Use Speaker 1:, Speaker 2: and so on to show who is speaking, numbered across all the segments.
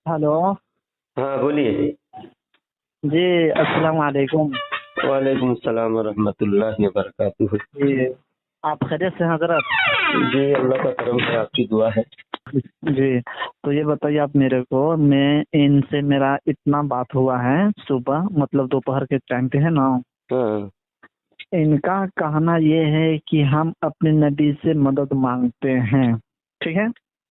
Speaker 1: Hello.
Speaker 2: हाँ बोलिए।
Speaker 1: जी, अस्सलाम वालेकुम।
Speaker 2: वालेकुम सलाम वरहमतुल्लाहि वबरकातुहू।
Speaker 1: जी, आप खैरियत से हैं हज़रत?
Speaker 2: जी अल्लाह का करम है, आपकी दुआ है।
Speaker 1: जी, तो ये बताइए आप मेरे को, मैं इनसे मेरा इतना बात हुआ है सुबह, मतलब दोपहर के टाइम पे है ना।
Speaker 2: हाँ
Speaker 1: इनका कहना ये है कि हम अपने नबी से मदद मांगते हैं, ठीक है।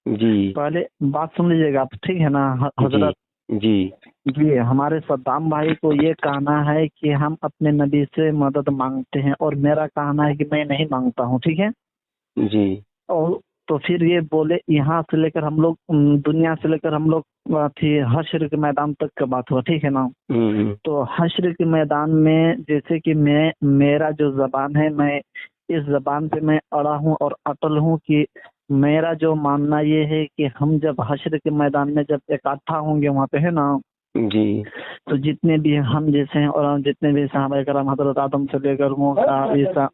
Speaker 2: जी
Speaker 1: पहले बात सुन लीजिएगा आप, ठीक है ना
Speaker 2: जी
Speaker 1: हज़रत?
Speaker 2: जी
Speaker 1: जी, हमारे सद्दाम भाई को ये कहना है कि हम अपने नबी से मदद मांगते हैं, और मेरा कहना है कि मैं नहीं मांगता हूँ, ठीक है।
Speaker 2: जी।
Speaker 1: और तो फिर ये बोले, यहाँ से लेकर हम लोग दुनिया से लेकर हम लोग थी हश्र के मैदान तक का बात हुआ, ठीक है ना।
Speaker 2: हम्म।
Speaker 1: तो हश्र के मैदान में जैसे कि मैं, मेरा जो जबान है, मैं इस जबान पे मैं अड़ा हूँ और अटल हूँ कि मेरा जो मानना ये है कि हम जब हश्र के मैदान में जब इकट्ठा होंगे वहाँ पे, है ना,
Speaker 2: जी
Speaker 1: तो जितने भी हम जैसे हैं और जितने भी सहाबा करम हजरत आदम से लेकर मूसा, ईसा,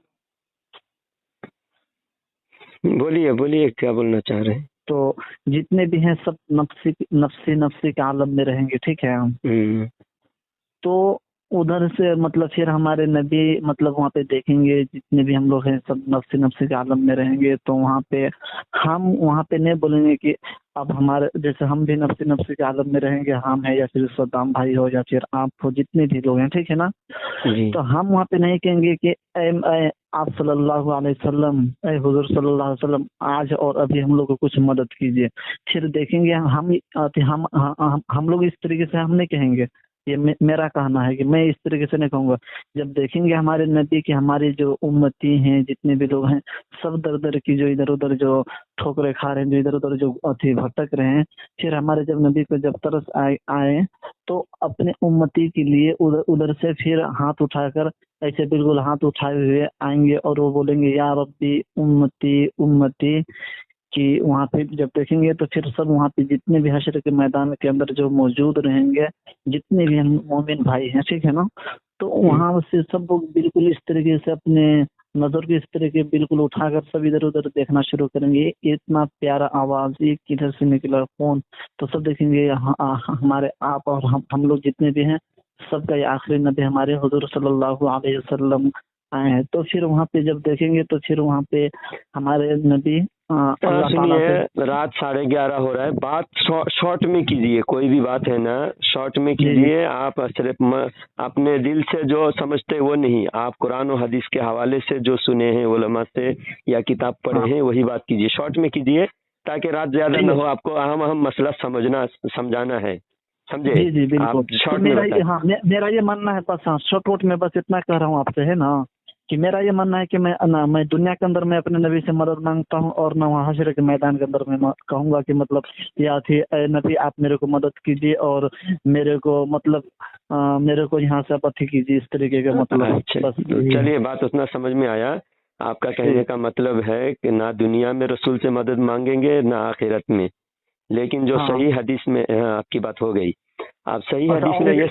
Speaker 2: बोलिए बोलिए, क्या बोलना चाह रहे हैं?
Speaker 1: तो जितने भी हैं सब नफ्सी नफ्सी नफ्सी के आलम में रहेंगे, ठीक है।
Speaker 2: हम्म।
Speaker 1: तो उधर से मतलब फिर हमारे नबी मतलब वहाँ पे देखेंगे, जितने भी हम लोग हैं सब नफ्सी नफ्सी के आलम में रहेंगे। तो वहाँ पे हम वहाँ पे नहीं बोलेंगे कि अब हमारे जैसे हम भी नफ्सी नफ्सी के आलम में रहेंगे, हम है या फिर सद्दाम भाई हो या फिर आप हो, जितने भी लोग हैं, ठीक है ना।
Speaker 2: जी
Speaker 1: तो हम वहाँ पे नहीं कहेंगे कि ए आप सल्लल्लाहु अलैहि वसल्लम, ए हुजूर सल्लल्लाहु अलैहि वसल्लम, आज और अभी हम लोग को कुछ मदद कीजिए। फिर देखेंगे हम लोग इस तरीके से हम नहीं कहेंगे। ये मेरा कहना है कि मैं इस तरीके से नहीं कहूँगा। जब देखेंगे हमारे नबी की, हमारी जो उम्मती हैं, जितने भी लोग हैं, सब दर दर की जो इधर उधर जो ठोकरे खा रहे हैं, जो इधर उधर जो अथी भटक रहे हैं, फिर हमारे जब नबी को जब तरस आए तो अपने उम्मती के लिए उधर उधर से फिर हाथ उठाकर ऐसे बिल्कुल हाथ उठाए हुए आएंगे और वो बोलेंगे या रब्बी उम्मती उम्मती। कि वहाँ पे जब देखेंगे तो फिर सब वहाँ पे जितने भी हशर के मैदान के अंदर जो मौजूद रहेंगे, जितने भी हम मोमिन भाई हैं, ठीक है ना, तो वहाँ से सब लोग बिल्कुल इस तरीके से अपने नजर की इस तरीके बिल्कुल उठाकर सब इधर उधर देखना शुरू करेंगे। इतना प्यारा आवाज, ये किधर से निकला कौन। तो सब देखेंगे हमारे आप और हम लोग जितने भी हैं, सबका ये आखिरी नबी हमारे हुजूर सल्लल्लाहु अलैहि वसल्लम आए हैं। तो फिर वहाँ पे जब देखेंगे तो फिर वहाँ पे हमारे नबी अल्लाह ताला से,
Speaker 2: सुनिए, रात 11:30 हो रहा है, बात शॉर्ट में कीजिए। कोई भी बात है ना, शॉर्ट में
Speaker 1: जी जी
Speaker 2: कीजिए। आप सिर्फ अपने दिल से जो समझते हैं वो नहीं, आप कुरान और हदीस के हवाले से जो सुने हैं उलमा से या किताब पढ़े
Speaker 1: हाँ,
Speaker 2: हैं वही बात कीजिए। शॉर्ट में कीजिए ताकि रात ज्यादा
Speaker 1: ठीक
Speaker 2: ना
Speaker 1: है।
Speaker 2: हो। आपको अहम मसला समझाना है, समझे?
Speaker 1: जी जी
Speaker 2: आप
Speaker 1: बिल्कुल। तो
Speaker 2: शॉर्ट में
Speaker 1: मेरा ये,
Speaker 2: बताएं।
Speaker 1: हाँ, मेरा ये मानना है बस, हाँ, शॉर्ट आउट में बस इतना कह रहा हूँ आपसे, है ना, कि मेरा ये मानना है कि मैं दुनिया के अंदर मैं अपने नबी से मदद मांगता हूँ, और ना वहाँ हशर के मैदान के अंदर मैं कहूँगा कि मतलब या थी ए नबी आप मेरे को मदद कीजिए, और मेरे को मतलब मेरे को यहाँ से आप अथी कीजिए, इस तरीके का मतलब
Speaker 2: अच्छा,
Speaker 1: बस यही है।
Speaker 2: चलिए, बात उतना समझ में आया। आपका कहने
Speaker 1: जी
Speaker 2: का मतलब है कि ना दुनिया में रसूल से मदद मांगेंगे ना आखिरत में, लेकिन जो
Speaker 1: हाँ।
Speaker 2: सही हदीस में, हाँ, आपकी बात हो गई। आप सही
Speaker 1: अच्छा,
Speaker 2: हदीस में ये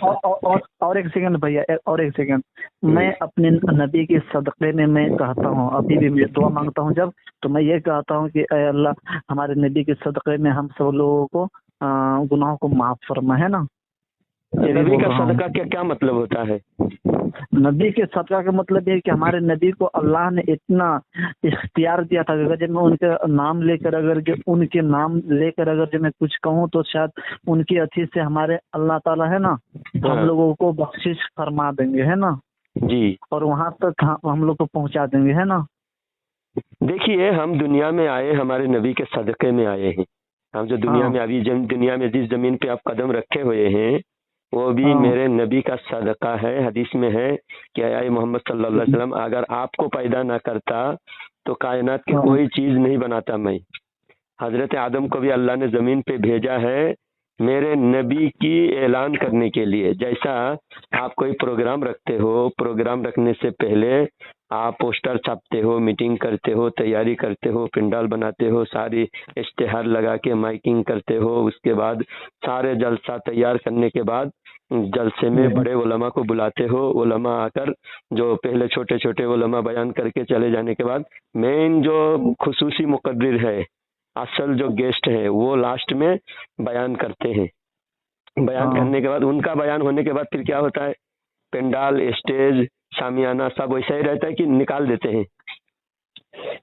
Speaker 1: और एक सेकंड भैया, और एक सेकंड।
Speaker 2: हम्म,
Speaker 1: मैं अपने नबी के सदक़े में मैं कहता हूँ, अभी भी मैं दुआ मांगता हूँ जब, तो मैं ये कहता हूँ कि ए अल्लाह, हमारे नबी के सदक़े में हम सब लोगों को गुनाहों को माफ फरमा, है ना, ये भी
Speaker 2: नबी
Speaker 1: बोल
Speaker 2: का
Speaker 1: रहा हूँ।
Speaker 2: सदका क्या क्या मतलब होता है?
Speaker 1: नबी के सदका का मतलब ये है कि हमारे नबी को अल्लाह ने इतना इख्तियार दिया था कि अगर जब मैं उनके नाम लेकर, अगर जो उनके नाम लेकर अगर जो मैं कुछ कहूँ तो शायद उनकी अथी से हमारे अल्लाह ताला, है ना, हम
Speaker 2: हाँ
Speaker 1: लोगों को बख्शिश फरमा देंगे, है ना,
Speaker 2: जी।
Speaker 1: और वहां तक हम लोग को पहुंचा देंगे, है ना।
Speaker 2: देखिए, हम दुनिया में आए हमारे नबी के सदक़े में आए हैं। हम जो दुनिया
Speaker 1: हाँ
Speaker 2: में अभी दुनिया में जिस जमीन पे आप कदम रखे हुए हैं वो भी
Speaker 1: हाँ।
Speaker 2: मेरे नबी का सदका है। हदीस में है कि आए मोहम्मद सल्लल्लाहु अलैहि वसल्लम, अगर आपको पैदा ना करता तो कायनात की
Speaker 1: हाँ
Speaker 2: कोई चीज नहीं बनाता मैं। हजरत आदम को भी अल्लाह ने जमीन पे भेजा है मेरे नबी की ऐलान करने के लिए। जैसा आप कोई प्रोग्राम रखते हो, प्रोग्राम रखने से पहले आप पोस्टर छापते हो, मीटिंग करते हो, तैयारी करते हो, पिंडाल बनाते हो, सारी इश्तेहार लगा के माइकिंग करते हो। उसके बाद सारे जलसा तैयार करने के बाद जलसे में बड़े उलमा को बुलाते हो। उलमा आकर जो पहले छोटे छोटे उलमा बयान करके चले जाने के बाद मेन जो खुसूसी मुकर्रिर है, असल जो गेस्ट है, वो लास्ट में बयान करते हैं। बयान
Speaker 1: हाँ।
Speaker 2: करने के बाद, उनका बयान होने के बाद फिर क्या होता है, पेंडाल, स्टेज, शामियाना सब वैसा ही रहता है कि निकाल देते हैं?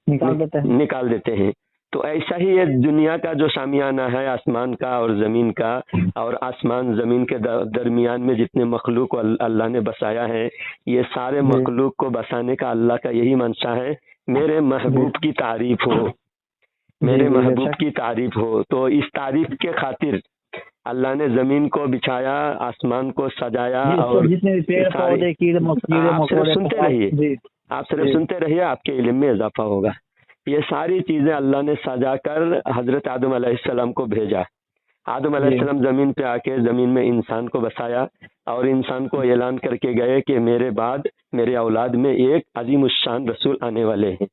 Speaker 2: निकाल देते हैं। तो ऐसा ही ये दुनिया का जो शामियाना है आसमान का और जमीन का, और आसमान जमीन के दरमियान में जितने मखलूक को अल्लाह ने बसाया है, ये सारे मखलूक को बसाने का अल्लाह का यही मंशा है, मेरे महबूब की तारीफ हो, मेरे महबूब की तारीफ हो। तो इस तारीफ के खातिर अल्लाह ने जमीन को बिछाया, आसमान को सजाया, और
Speaker 1: जितने पेड़ पौधे कीड़े
Speaker 2: आप सिर्फ सुनते रहिए, आप सिर्फ सुनते रहिए, आपके इल्म में इजाफा होगा। ये सारी चीजें अल्लाह ने सजाकर हजरत आदम अलैहिस्सलाम को भेजा। आदम अलैहिस्सलाम जमीन पे आके जमीन में इंसान को बसाया, और इंसान को ऐलान करके गए कि मेरे बाद मेरे औलाद में एक अजीम उश्शान रसूल आने वाले हैं।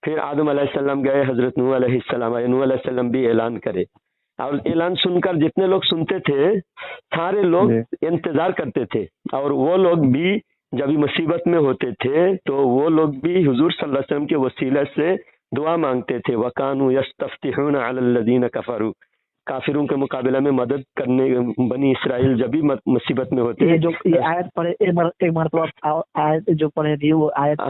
Speaker 2: फिर आदम अलैहिस्सलाम गए, हजरत नूह अलैहिस्सलाम आए, नूह अलैहिस्सलाम भी ऐलान करे, और ऐलान सुनकर जितने लोग सुनते थे सारे लोग इंतजार करते थे, और वो लोग भी जब मुसीबत में होते थे तो वो लोग भी हुजूर सल्लल्लाहु अलैहि वसल्लम के वसीले से दुआ मांगते थे। वकानु यस्तफ्तिहुना अलल्लज़ीना कफरू, काफिरों के मुकाबले में मदद करने बनी इसराइल जब भी मुसीबत में होते।
Speaker 1: ये जो ये आयत पढ़े एक मरतबा आयत जो पढ़े थी वो आयत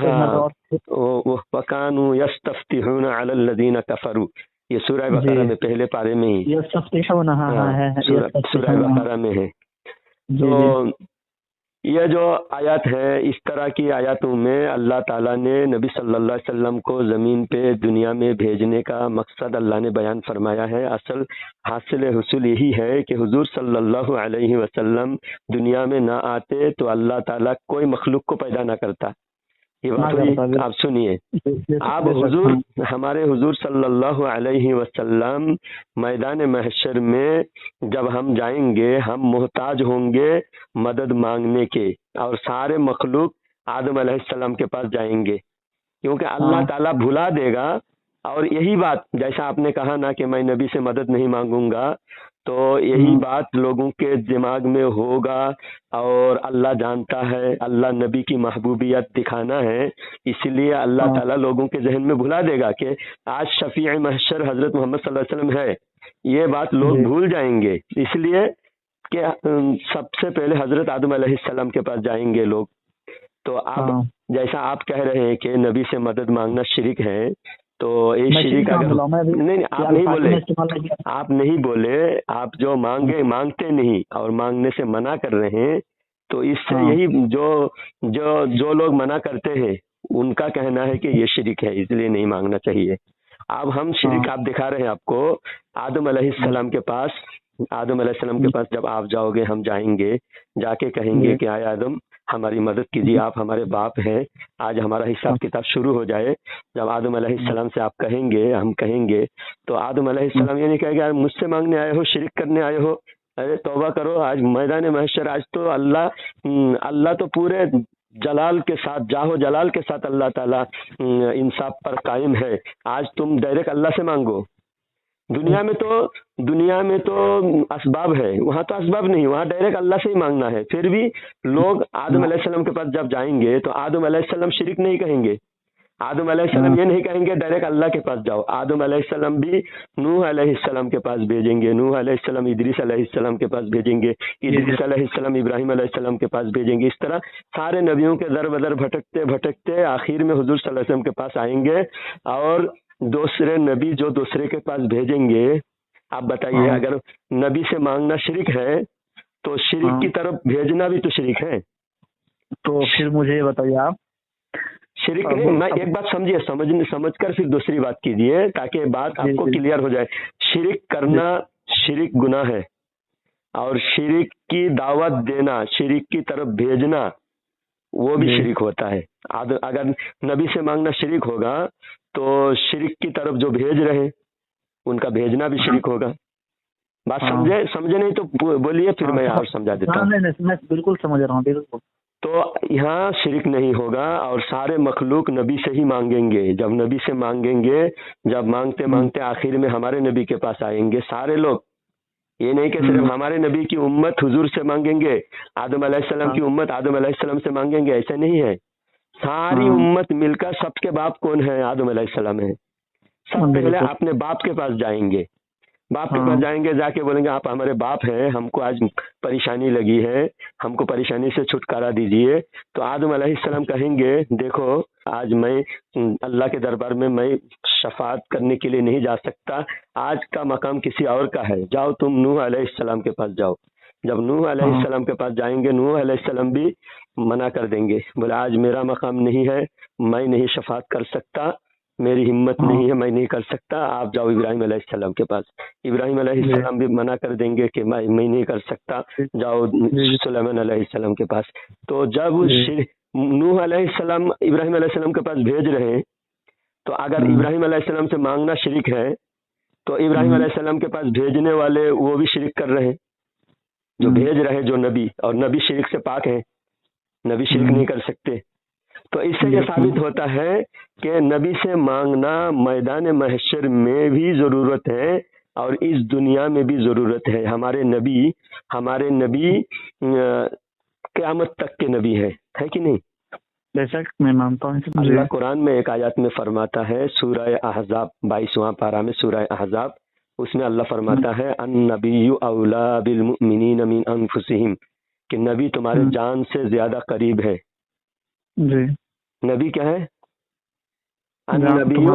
Speaker 2: वकानु यस्तफ्तिहुना अलल्लज़ीना कफरू, ये सूरह बकरा में पहले पारे में ही सूरह बकरा में है। तो यह जो आयत है, इस तरह की आयतों में अल्लाह ताला ने नबी सल्लल्लाहु अलैहि वसल्लम को ज़मीन पे दुनिया में भेजने का मकसद अल्लाह ने बयान फरमाया है। असल हासिल हुसूल यही है कि हुजूर सल्लल्लाहु अलैहि वसल्लम दुनिया में ना आते तो अल्लाह ताला कोई मखलूक को पैदा ना करता। ये बात हुई। आप सुनिए, आप हुजूर, हमारे हुजूर सल्लल्लाहु अलैहि वसल्लम मैदान महशर में जब हम जाएंगे, हम मोहताज होंगे मदद मांगने के, और सारे मखलूक आदम अलैहिस्सलाम के पास जाएंगे, क्योंकि अल्लाह ताला भुला देगा। और यही बात, जैसा आपने कहा ना कि मैं नबी से मदद नहीं मांगूंगा, तो यही बात लोगों के दिमाग में होगा, और अल्लाह जानता है, अल्लाह नबी की महबूबियत दिखाना है, इसलिए अल्लाह ताला लोगों के जहन में भुला देगा कि आज शफीए महशर हजरत मोहम्मद सल्लल्लाहु अलैहि वसल्लम है। ये बात लोग भूल जाएंगे, इसलिए कि सबसे पहले हजरत आदम अलैहिस्सलाम के पास जाएंगे लोग। तो आप जैसा आप कह रहे हैं कि नबी से मदद मांगना शिरिक है, तो ये शिरिक अगर नहीं, आप नहीं बोले, आप नहीं बोले, आप जो मांगते नहीं और मांगने से मना कर रहे हैं, तो इससे यही जो लोग मना करते हैं उनका कहना है कि ये शिरिक है, इसलिए नहीं मांगना चाहिए। अब हम शिरिक आप दिखा रहे हैं आपको। आदम अलैहिस्सलाम के पास, आदम अलैहिस्सलाम के पास जब आप जाओगे, हम जाएंगे, जाके कहेंगे कि आए आदम हमारी मदद कीजिए, आप हमारे बाप हैं, आज हमारा हिसाब किताब शुरू हो जाए। जब आदम अलैहिस्सलाम से आप कहेंगे, हम कहेंगे, तो आदम अलैहिस्सलाम ये नहीं कहेगा मुझसे मांगने आए हो, शिरिक करने आए हो, अरे तौबा करो, आज मैदान महशर, आज तो अल्लाह तो पूरे जलाल के साथ, जाहो जलाल के साथ अल्लाह ताला इंसाफ पर कायम है, आज तुम डायरेक्ट अल्लाह से मांगो। दुनिया में तो असबाब है, वहाँ तो असबाब नहीं, वहाँ डायरेक्ट अल्लाह से ही मांगना है। फिर भी लोग आदम अलैहिस्सलाम के पास जब जाएंगे तो आदम अलैहिस्सलाम शिरिक नहीं कहेंगे, आदम अलैहिस्सलाम ये नहीं कहेंगे डायरेक्ट अल्लाह के पास जाओ। आदम अलैहिस्सलाम भी नूह अलैहिस्सलाम के पास भेजेंगे, नूह अलैहिस्सलाम इदरीस अलैहिस्सलाम के पास भेजेंगे, इदरीस अलैहिस्सलाम इब्राहिम अलैहिस्सलाम के पास भेजेंगे। इस तरह सारे नबियों के दर बदर भटकते भटकते आखिर में हुजूर सल्लल्लाहु अलैहि वसल्लम के पास आएंगे, और दूसरे नबी जो दूसरे के पास भेजेंगे। आप बताइए, अगर नबी से मांगना शिरिक है तो शिरिक की तरफ भेजना भी तो शिरिक है।
Speaker 1: तो फिर मुझे बताइए आप,
Speaker 2: शिरिक नहीं, मैं एक बात समझिए, समझकर फिर दूसरी बात कीजिए ताकि बात आपको क्लियर हो जाए। शिरिक करना शिरिक गुनाह है, और शिरिक की दावत देना, शिरिक की तरफ भेजना, वो भी शिरिक होता है। अगर नबी से मांगना शिरिक होगा तो शिरिक की तरफ जो भेज रहे उनका भेजना भी शिरिक होगा। बात समझे नहीं तो बोलिए, फिर मैं और समझा देता हूँ।
Speaker 1: मैं बिल्कुल समझ रहा हूँ, बिल्कुल।
Speaker 2: तो यहाँ शिरिक नहीं होगा, और सारे मखलूक नबी से ही मांगेंगे। जब नबी से मांगेंगे, जब मांगते मांगते आखिर में हमारे नबी के पास आएंगे सारे लोग। ये नहीं कि सिर्फ हमारे नबी की उम्मत हुजूर से मांगेंगे, आदम अलैहिस्सलाम की उम्मत आदम अलैहिस्सलाम से मांगेंगे, ऐसा नहीं है। सारी उम्मत मिलकर, सबके बाप कौन है? आदम अलैहिस्सलाम है। सब पहले अपने बाप के पास जाएंगे, बाप के पास जाएंगे, जाके बोलेंगे आप हमारे बाप हैं, हमको आज परेशानी लगी है, हमको परेशानी से छुटकारा दीजिए। तो आदम अलैहिस्सलाम कहेंगे देखो आज मैं अल्लाह के दरबार में मैं शफाअत करने के लिए नहीं जा सकता, आज का मकाम किसी और का है, जाओ तुम नूह अलैहिस्सलाम के पास जाओ। जब नूह अलैहिस्सलाम के पास जाएंगे, नूह अलैहिस्सलाम भी मना कर देंगे, बोले आज मेरा मकाम नहीं है, मैं नहीं शफाअत कर सकता, मेरी हिम्मत नहीं है, मैं नहीं कर सकता, आप जाओ इब्राहिम अलैहिस्सलाम के पास। इब्राहिम अलैहिस्सलाम भी मना कर देंगे कि मैं नहीं कर सकता, जाओ सुलेमान अलैहिस्सलाम के पास। तो जब नूह अलैहिस्सलाम इब्राहिम अलैहिस्सलाम के पास भेज रहे हैं, तो अगर इब्राहिम अलैहिस्सलाम से मांगना शिरक है, तो इब्राहिम अलैहिस्सलाम के पास भेजने वाले वो भी शिरक कर रहे हैं, जो भेज रहे जो नबी, और नबी शिरक से पाक है, नबी शिरक नहीं कर सकते। तो इससे यह साबित होता है कि नबी से मांगना मैदान महशर में भी जरूरत है और इस दुनिया में भी जरूरत है। हमारे नबी क़यामत तक के नबी है कि नहीं?
Speaker 1: बेशक मैं मानता हूँ।
Speaker 2: अल्लाह कुरान में एक आयत में फरमाता है, सूरह अहज़ाब 22वां पारा में, सूरह अहज़ाब, उसमें अल्लाह फरमाता है अन्नबिय्यु औला बिल मुमिनीन मिन अनफुसिहिम, कि नबी तुम्हारे जान से ज्यादा करीब है।
Speaker 1: जी।
Speaker 2: नबी क्या है? नबी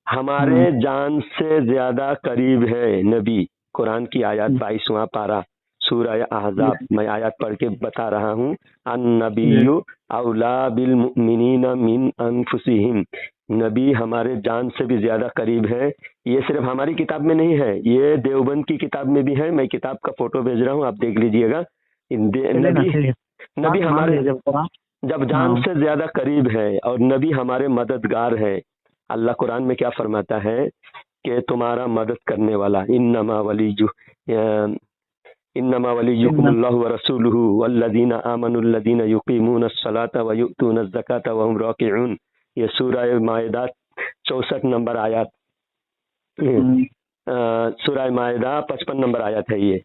Speaker 2: हमारे जान से ज्यादा करीब है नबी। कुरान की आयत 22वां पारा सूरह अहज़ाब, मैं आयत पढ़ के बता रहा हूँ। अन्नबिय्यु औला बिल मुमिनीन मिन अनफुसिहिम, नबी हमारे जान से भी ज्यादा करीब है। ये सिर्फ हमारी किताब में नहीं है, ये देवबंद की किताब में भी है। मैं किताब का फोटो भेज रहा हूँ, आप देख लीजिएगा। नबी हमारे जब जान से ज्यादा करीब है और नबी हमारे मददगार है। अल्लाह कुरान में क्या फरमाता है कि तुम्हारा मदद करने वाला, इन्नमा वलियुकुमुल्लाहु व रसूलुहु वल्लज़ीना आमनुल्लज़ीना युक़ीमूनस्सलाता व यु'तूनज़ ज़काता व हुम राकिऊन। ये सूरह माइदा 64 नंबर आयत, सूरह माइदा 55 नंबर आयत है। ये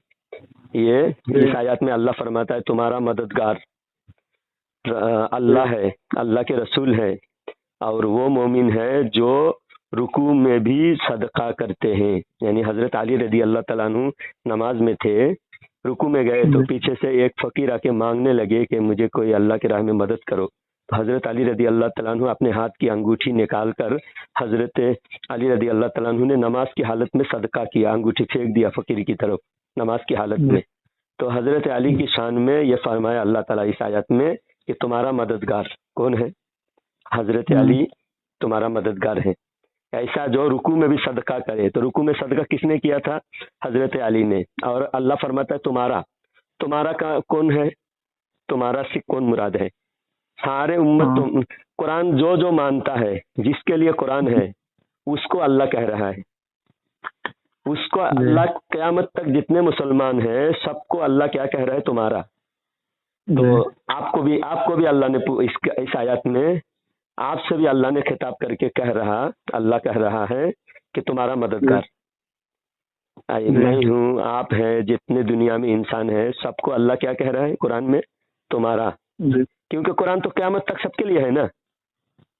Speaker 2: इस आयत में अल्लाह फरमाता है तुम्हारा मददगार अल्लाह है, अल्लाह के रसूल है, और वो मोमिन है जो रुकू में भी सदका करते हैं। यानी हजरत अली रदी अल्लाह तआला अन्हु नमाज में थे, रुकू में गए तो पीछे से एक फकीर आके मांगने लगे कि मुझे कोई अल्लाह के राह में मदद करो। तो हजरत अली रदी अल्लाह तआला अन्हु अपने हाथ की अंगूठी निकाल कर हजरत अली रदी अल्लाह तआला अन्हु ने नमाज की हालत में सदका किया, अंगूठी फेंक दिया फकीर की तरफ नमाज की हालत में। तो हजरत अली की शान में यह फरमाया अल्लाह ताला इस आयत में कि तुम्हारा मददगार कौन है? हजरत अली तुम्हारा मददगार है। ऐसा जो रुकू में भी सदका करे, तो रुकू में सदका किसने किया था? हजरत अली ने। और अल्लाह फरमाता है तुम्हारा का कौन है? तुम्हारा से कौन मुराद है? सारे उम्मत कुरान जो मानता है, जिसके लिए कुरान है, उसको अल्लाह कह रहा है। उसको अल्लाह क़यामत तक जितने मुसलमान हैं सबको अल्लाह क्या कह रहा है? तुम्हारा। तो आपको भी अल्लाह ने इस आयत में आपसे भी अल्लाह ने खिताब करके अल्लाह कह रहा है कि तुम्हारा मददगार मैं हूँ, आप है, जितने दुनिया में इंसान है सबको अल्लाह क्या कह रहा है कुरान में? तुम्हारा। क्योंकि कुरान तो क़यामत तक सबके लिए है ना।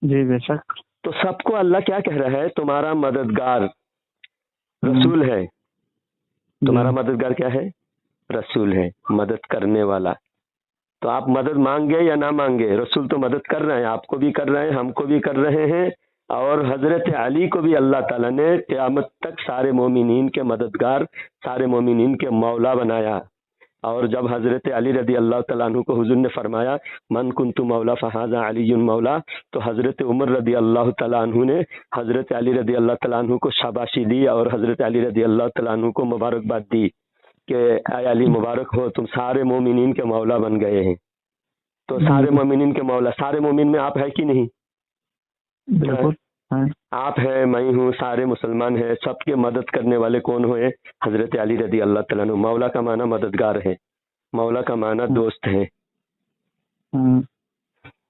Speaker 1: जी बेशक।
Speaker 2: तो सबको अल्लाह क्या कह रहा है? तुम्हारा मददगार रसूल है। तुम्हारा मददगार क्या है? रसूल है, मदद करने वाला। तो आप मदद मांगे या ना मांगे, रसूल तो मदद कर रहे हैं, आपको भी कर रहे हैं, हमको भी कर रहे हैं। और हजरत अली को भी अल्लाह ताला ने क़यामत तक सारे मोमिनीन के मददगार, सारे मोमिनीन के मौला बनाया। और जब हजरत अली रदी अल्लाह तआला अन्हु को हुजूर ने फरमाया मन कुन्तु मौला फहाजा अलीयुन मौला, तो हजरत उमर रदी अल्लाह तआला अन्हु ने हजरत अली रदी अल्लाह तआला अन्हु को शाबाशी दी और हजरत अली रदी अल्लाह तआला अन्हु को मुबारकबाद दी कि आय अली मुबारक हो, तुम सारे मोमिनीन के मौला बन गए हैं। तो सारे मोमिनीन के मौला, सारे मोमिन में आप है कि नहीं? आप है, मैं हूँ, सारे मुसलमान हैं, सबके मदद करने वाले कौन हुए? हजरत अली रदी अल्लाह तआला अन्हु। मौला का माना मददगार है, मौला का माना दोस्त है।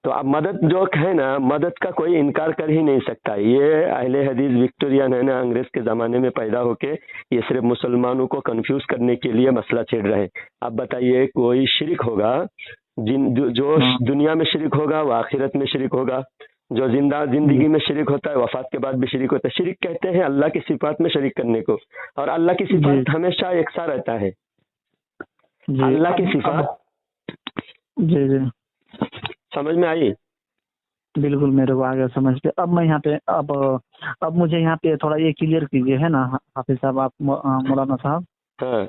Speaker 2: तो अब मदद जो है ना, मदद का कोई इनकार कर ही नहीं सकता। ये अहले हदीस विक्टोरियन है ना, अंग्रेज के ज़माने में पैदा होके ये सिर्फ मुसलमानों को कंफ्यूज करने के लिए मसला छेड़ रहे हैं। अब बताइए, कोई शिरक होगा जो दुनिया में शिरक होगा वो आखिरत में शिरक होगा, जो जिंदगी में शरीक होता है वफात के बाद भी शरीक होता है। शरीक कहते हैं अल्लाह की सिफात में शरीक करने को, और अल्लाह की सिफात हमेशा एक सा रहता है। अल्लाह की सिफात
Speaker 1: जी जी
Speaker 2: समझ में आई?
Speaker 1: बिल्कुल मेरे को आ गया समझ पे। अब मैं यहाँ पे अब मुझे यहाँ पे थोड़ा ये क्लियर कीजिए, है ना हाफिज साहब, आप मौलाना साहब,
Speaker 2: हाँ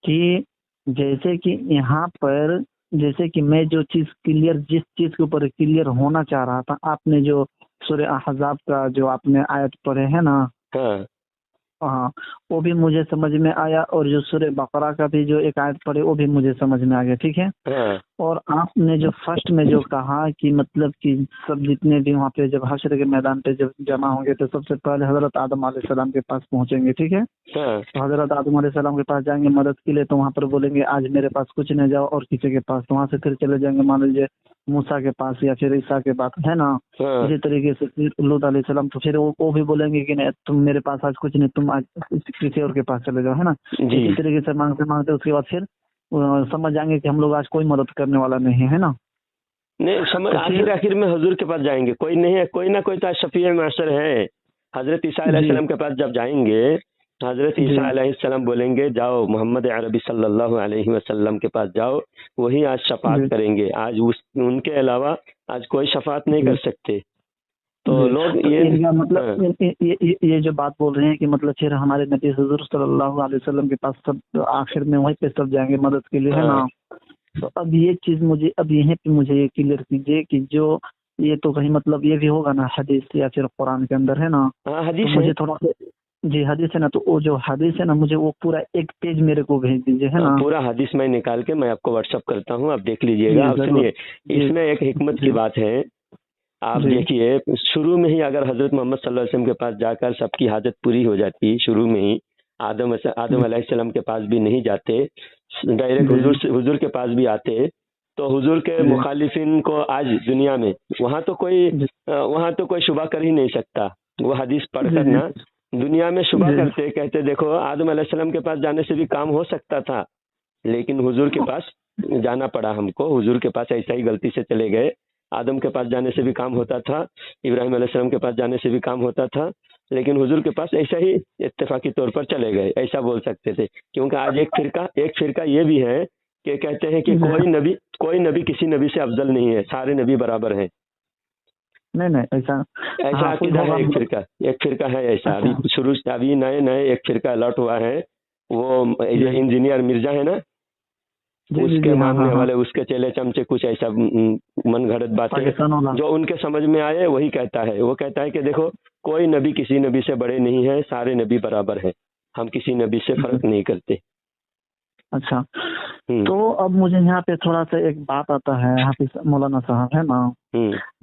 Speaker 1: कि जैसे कि यहाँ पर, जैसे कि मैं जो चीज क्लियर, जिस चीज के ऊपर क्लियर होना चाह रहा था, आपने जो सूरह अहज़ाब का जो आपने आयत पढ़े है ना,
Speaker 2: हाँ
Speaker 1: हाँ, वो भी मुझे समझ में आया, और जो सूरह बकरा का भी जो एक आयत पढ़े वो भी मुझे समझ में आ गया, ठीक है।
Speaker 2: हाँ
Speaker 1: और आपने जो फर्स्ट में जो कहा कि मतलब कि सब जितने भी वहाँ पे जब हश्र के मैदान पे जब जमा होंगे तो सबसे पहले हजरत आदम अलैहिस्सलाम के पास पहुंचेंगे, ठीक है।
Speaker 2: हाँ
Speaker 1: तो हजरत आदम अलैहिस्सलाम के पास जाएंगे मदद के लिए, तो वहाँ पर बोलेंगे आज मेरे पास कुछ नहीं, जाओ और किसी के पास। तो वहाँ से फिर चले जाएंगे मान लीजिए मूसा के पास या फिर ईसा के पास, है ना।
Speaker 2: हाँ
Speaker 1: इसी तरीके से फिर लूत अलैहिस्सलाम, तो फिर वो भी बोलेंगे कि नहीं तुम मेरे पास आज कुछ नहीं, तुम आज किसी और के पास चले जाओ, है ना।
Speaker 2: जी।
Speaker 1: इसी तरीके से मांगते मांगते उसके बाद फिर समझ जाएंगे कि हम लोग आज कोई मदद करने वाला नहीं है ना।
Speaker 2: नहीं समझ,
Speaker 1: तो
Speaker 2: आखिर
Speaker 1: फिर
Speaker 2: आखिर में हुजूर के पास जाएंगे, कोई नहीं है, कोई ना कोई तो शफी माशर है। हजरत ईसा अलैहिस्सलाम के पास जब जाएंगे, हजरत ईसा अलैहिस्सलाम बोलेंगे जाओ मोहम्मद अरबी सल्लल्लाहु अलैहि वसल्लम के पास जाओ, वही आज शफात करेंगे। आज उनके अलावा आज कोई शफात नहीं कर सकते। तो लोग
Speaker 1: तो
Speaker 2: ये
Speaker 1: इनका मतलब ये जो बात बोल रहे हैं कि मतलब फिर हमारे नबी हुजूर सल्लल्लाहु अलैहि वसल्लम के पास सब आखिर में वहीं पे सब जाएंगे मदद के लिए, है ना। तो अब ये चीज मुझे, अब यहीं पे मुझे ये क्लियर कीजिए कि जो ये तो कहीं मतलब ये भी होगा ना हदीस या फिर कुरान के अंदर, है ना।
Speaker 2: हदीस
Speaker 1: तो मुझे
Speaker 2: है।
Speaker 1: थोड़ा जी हदीस है ना, तो वो जो हदीस है ना मुझे वो पूरा एक पेज मेरे को भेज दीजिए, है ना।
Speaker 2: पूरा हदीस मैं निकाल के मैं आपको व्हाट्सअप करता हूँ, आप देख लीजिएगा। अब सुनिए, इसमें एक हिकमत की बात है। आप देखिए, शुरू में ही अगर हजरत मोहम्मद सल्लल्लाहु अलैहि वसल्लम के पास जाकर सबकी हाजत पूरी हो जाती, शुरू में ही आदम अलैहिस्सलाम के पास भी नहीं जाते, डायरेक्ट हुजूर के पास भी आते, तो हुजूर के मुखालिफिन को आज दुनिया में वहाँ तो कोई शुबा कर ही नहीं सकता। वो हदीस पढ़कर ना दुनिया में शुबा करते, कहते देखो आदम अलैहिस्सलाम के पास जाने से भी काम हो सकता था, लेकिन हुजूर के पास जाना पड़ा हमको। हुजूर के पास ऐसा ही गलती से चले गए। आदम के पास जाने से भी काम होता था, इब्राहिम अलैहिस्सलाम के पास जाने से भी काम होता था, लेकिन हुजूर के पास ऐसा ही इत्तेफाकी तौर पर चले गए, ऐसा बोल सकते थे। क्योंकि आज एक फिरका ये भी है कि कहते हैं कि कोई नबी किसी नबी से अफजल नहीं है, सारे नबी बराबर हैं।
Speaker 1: नहीं ऐसा
Speaker 2: अकीदा है। एक फिरका है ऐसा। अभी शुरू अभी नए एक फिरका अलर्ट हुआ है, वो इंजीनियर मिर्जा है ना, उसके मानने वाले, उसके चेले चमचे, कुछ ऐसा मन घड़त बातें जो उनके समझ में आए वही कहता है। वो कहता है कि देखो कोई नबी किसी नबी से बड़े नहीं है, सारे नबी बराबर है, हम किसी नबी से फर्क नहीं करते।
Speaker 1: अच्छा, तो अब मुझे यहाँ पे थोड़ा सा एक बात आता है हाफिज मौलाना साहब, है ना।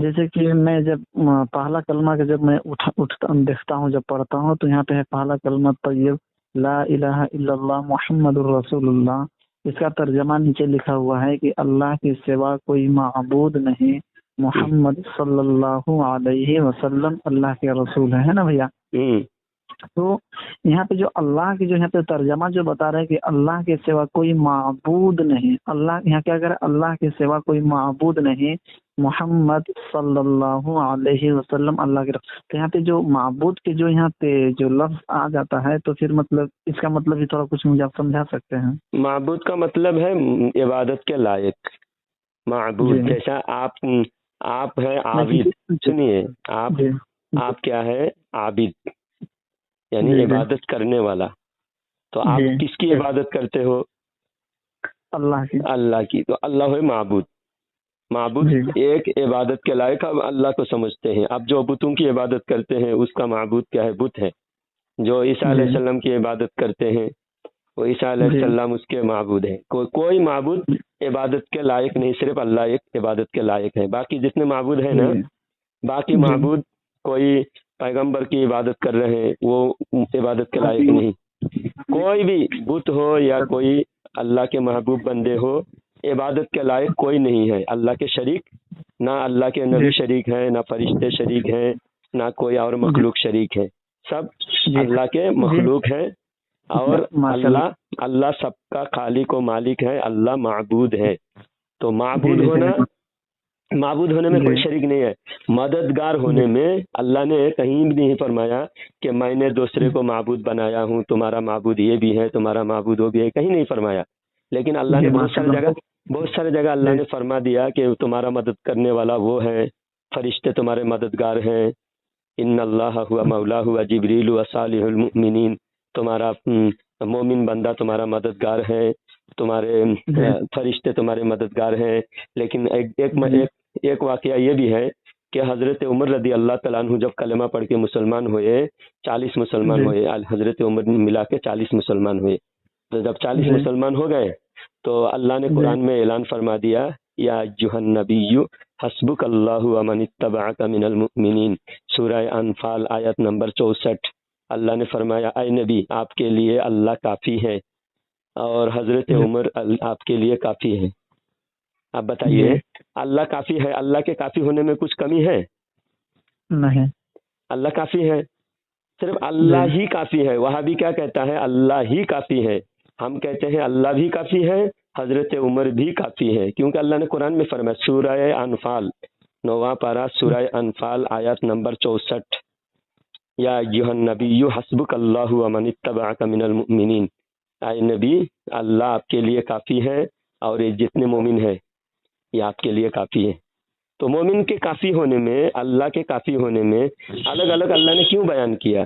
Speaker 1: जैसे कि मैं जब पहला कलमा के जब मैं उठता देखता हूँ, जब पढ़ता हूँ, तो यहाँ पे है पहला कलमा तय्यब ला इलाहा इल्लल्लाह मुहम्मदुर रसूलुल्लाह। इसका तर्जमा नीचे लिखा हुआ है कि अल्लाह के सिवा कोई माबूद नहीं, मोहम्मद सल्लल्लाहु अलैहि वसल्लम अल्लाह के रसूल है ना भैया। तो यहाँ पे जो अल्लाह की जो यहाँ पे तर्जमा जो बता रहे हैं कि अल्लाह के सिवा कोई माबूद नहीं, अल्लाह यहाँ क्या करे, अल्लाह के सिवा कोई माबूद नहीं, मोहम्मद सल्लल्लाहु अलैहि वसल्लम अल्लाह के। तो यहाँ पे जो माबूद के जो यहाँ पे जो लफ्ज आ जाता है, तो फिर मतलब इसका मतलब भी थोड़ा कुछ मुझे आप समझा सकते हैं।
Speaker 2: माबूद का मतलब है इबादत के लायक। माबूद जैसा आप है आबिद। सुनिए, आप क्या है, आबिद यानी इबादत करने वाला। तो आप किसकी इबादत करते हो? अल्लाह की। तो अल्लाह है माबूद। एक इबादत के लायक हम अल्लाह को समझते हैं। अब जो बुतों की इबादत करते हैं उसका माबूद क्या है? बुत है। जो ईसा अलैहिस्सलाम की इबादत करते हैं वो ईसा अलैहिस्सलाम उसके माबूद है। कोई माबूद इबादत के लायक नहीं, सिर्फ अल्लाह एक इबादत के लायक है। बाकी जितने माबूद है ना, बाकी माबूद कोई पैगंबर की इबादत कर रहे हैं, वो इबादत के लायक नहीं। कोई भी बुत हो या कोई अल्लाह के महबूब बंदे हो, इबादत के लायक कोई नहीं है। अल्लाह के शरीक, ना अल्लाह के नबी शरीक है, ना फरिश्ते शरीक हैं, ना कोई और मखलूक शरीक है। सब अल्लाह के मखलूक है। और अल्लाह सबका खालिक और मालिक है। अल्लाह माबूद है। तो माबूद होना माबूद होने में कोई
Speaker 1: जी
Speaker 2: शरीक नहीं है। मददगार होने में अल्लाह ने कहीं भी नहीं फरमाया कि मैंने दूसरे को माबूद बनाया हूँ, तुम्हारा माबूद ये भी है, तुम्हारा माबूद वो भी है, कहीं नहीं फरमाया। लेकिन अल्लाह ने
Speaker 1: जी माशाल्लाह।
Speaker 2: बहुत सारे जगह अल्लाह
Speaker 1: जी
Speaker 2: ने फरमा दिया कि तुम्हारा मदद करने वाला वो है, फरिश्ते तुम्हारे मददगार हैं। इन्ना अल्लाह हुआ मौला हुआ जिब्रील व सालिहुल मुमिनीन, तुम्हारा मोमिन बंदा तुम्हारा मददगार है, तुम्हारे
Speaker 1: जी
Speaker 2: फरिश्ते तुम्हारे मददगार हैं। लेकिन
Speaker 1: जी
Speaker 2: एक वाकया ये भी है कि हजरत उमर रदी अल्लाह तआला अन्हु जब कलमा पढ़ के मुसलमान हुए, 40 मुसलमान
Speaker 1: जी
Speaker 2: हुए, हजरत उमर मिला के 40 मुसलमान हुए। तो जब 40
Speaker 1: जी
Speaker 2: मुसलमान हो गए तो अल्लाह ने
Speaker 1: जी
Speaker 2: कुरान में ऐलान फरमा दिया, या अय्युहन नबिय्यु हस्बुक अल्लाहु व मन इत्तबअक मिनल मुमिनीन, सूरह अनफाल आयत नंबर 64। अल्लाह ने फरमाया, ऐ नबी आपके लिए अल्लाह काफ़ी है और हजरत
Speaker 1: जी
Speaker 2: उमर आपके लिए काफ़ी है। आप
Speaker 1: जी
Speaker 2: बताइए, अल्लाह काफ़ी है, अल्लाह के काफ़ी होने में कुछ कमी है?
Speaker 1: नहीं।
Speaker 2: अल्लाह काफ़ी है, सिर्फ
Speaker 1: जी
Speaker 2: अल्लाह ही काफ़ी है। वहाँ भी क्या कहता है? अल्लाह ही काफ़ी है। हम कहते हैं अल्लाह भी काफ़ी है, हजरत उमर भी काफ़ी है, क्योंकि अल्लाह ने कुरान में फरमाया, सूरह अनफाल 9वां पारा, सूरह अनफाल आयत नंबर 64, या अय्युहन नबिय्यु हस्बुक अल्लाहु व मन इत्तबअक मिनल मुमिनीन, आए नबी अल्लाह आपके लिए काफ़ी है और ये जितने मोमिन हैं ये आपके लिए काफ़ी है। तो मोमिन के काफ़ी होने में, अल्लाह के काफ़ी होने में अलग अलग अल्लाह ने क्यों बयान किया?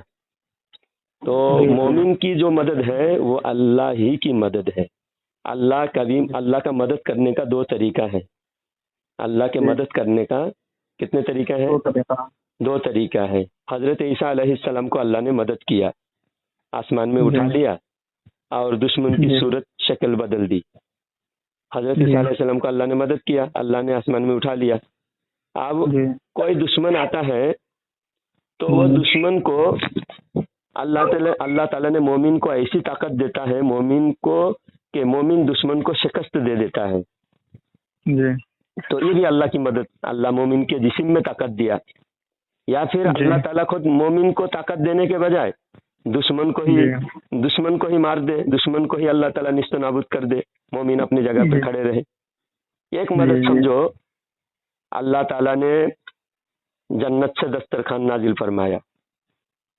Speaker 2: तो
Speaker 1: जी जी
Speaker 2: मोमिन की जो मदद है वो अल्लाह ही की मदद है। अल्लाह का मदद करने का दो तरीका है। अल्लाह के
Speaker 1: जी
Speaker 2: मदद करने का कितने तरीका है?
Speaker 1: तो तरीका।
Speaker 2: दो तरीका है। हजरत ईसा अलैहिस्सलाम को अल्लाह ने मदद किया, आसमान में
Speaker 1: जी
Speaker 2: उठा लिया और दुश्मन की
Speaker 1: जी
Speaker 2: सूरत शक्ल बदल दी। हजरत ईसा
Speaker 1: जी
Speaker 2: अलैहिस्सलाम को अल्लाह ने मदद किया, अल्लाह ने आसमान में उठा लिया। अब
Speaker 1: जी
Speaker 2: कोई दुश्मन आता है तो वो
Speaker 1: हम्म,
Speaker 2: दुश्मन को अल्लाह ताला ने मोमिन को ऐसी ताकत देता है, मोमिन को, कि मोमिन दुश्मन को शिकस्त दे देता है।
Speaker 1: जी
Speaker 2: तो ये भी अल्लाह की मदद, अल्लाह मोमिन के जिस्म में ताकत दिया। या फिर
Speaker 1: जी
Speaker 2: अल्लाह ताला खुद मोमिन को ताकत देने के बजाय
Speaker 1: जी
Speaker 2: दुश्मन को ही मार दे, दुश्मन को ही अल्लाह ताला निस्त नाबूद कर दे, मोमिन अपनी जगह पे
Speaker 1: जी
Speaker 2: खड़े रहे। एक
Speaker 1: जी
Speaker 2: मदद
Speaker 1: जी
Speaker 2: समझो, अल्लाह ताला ने जन्नत से दस्तरखान नाजिल फरमाया,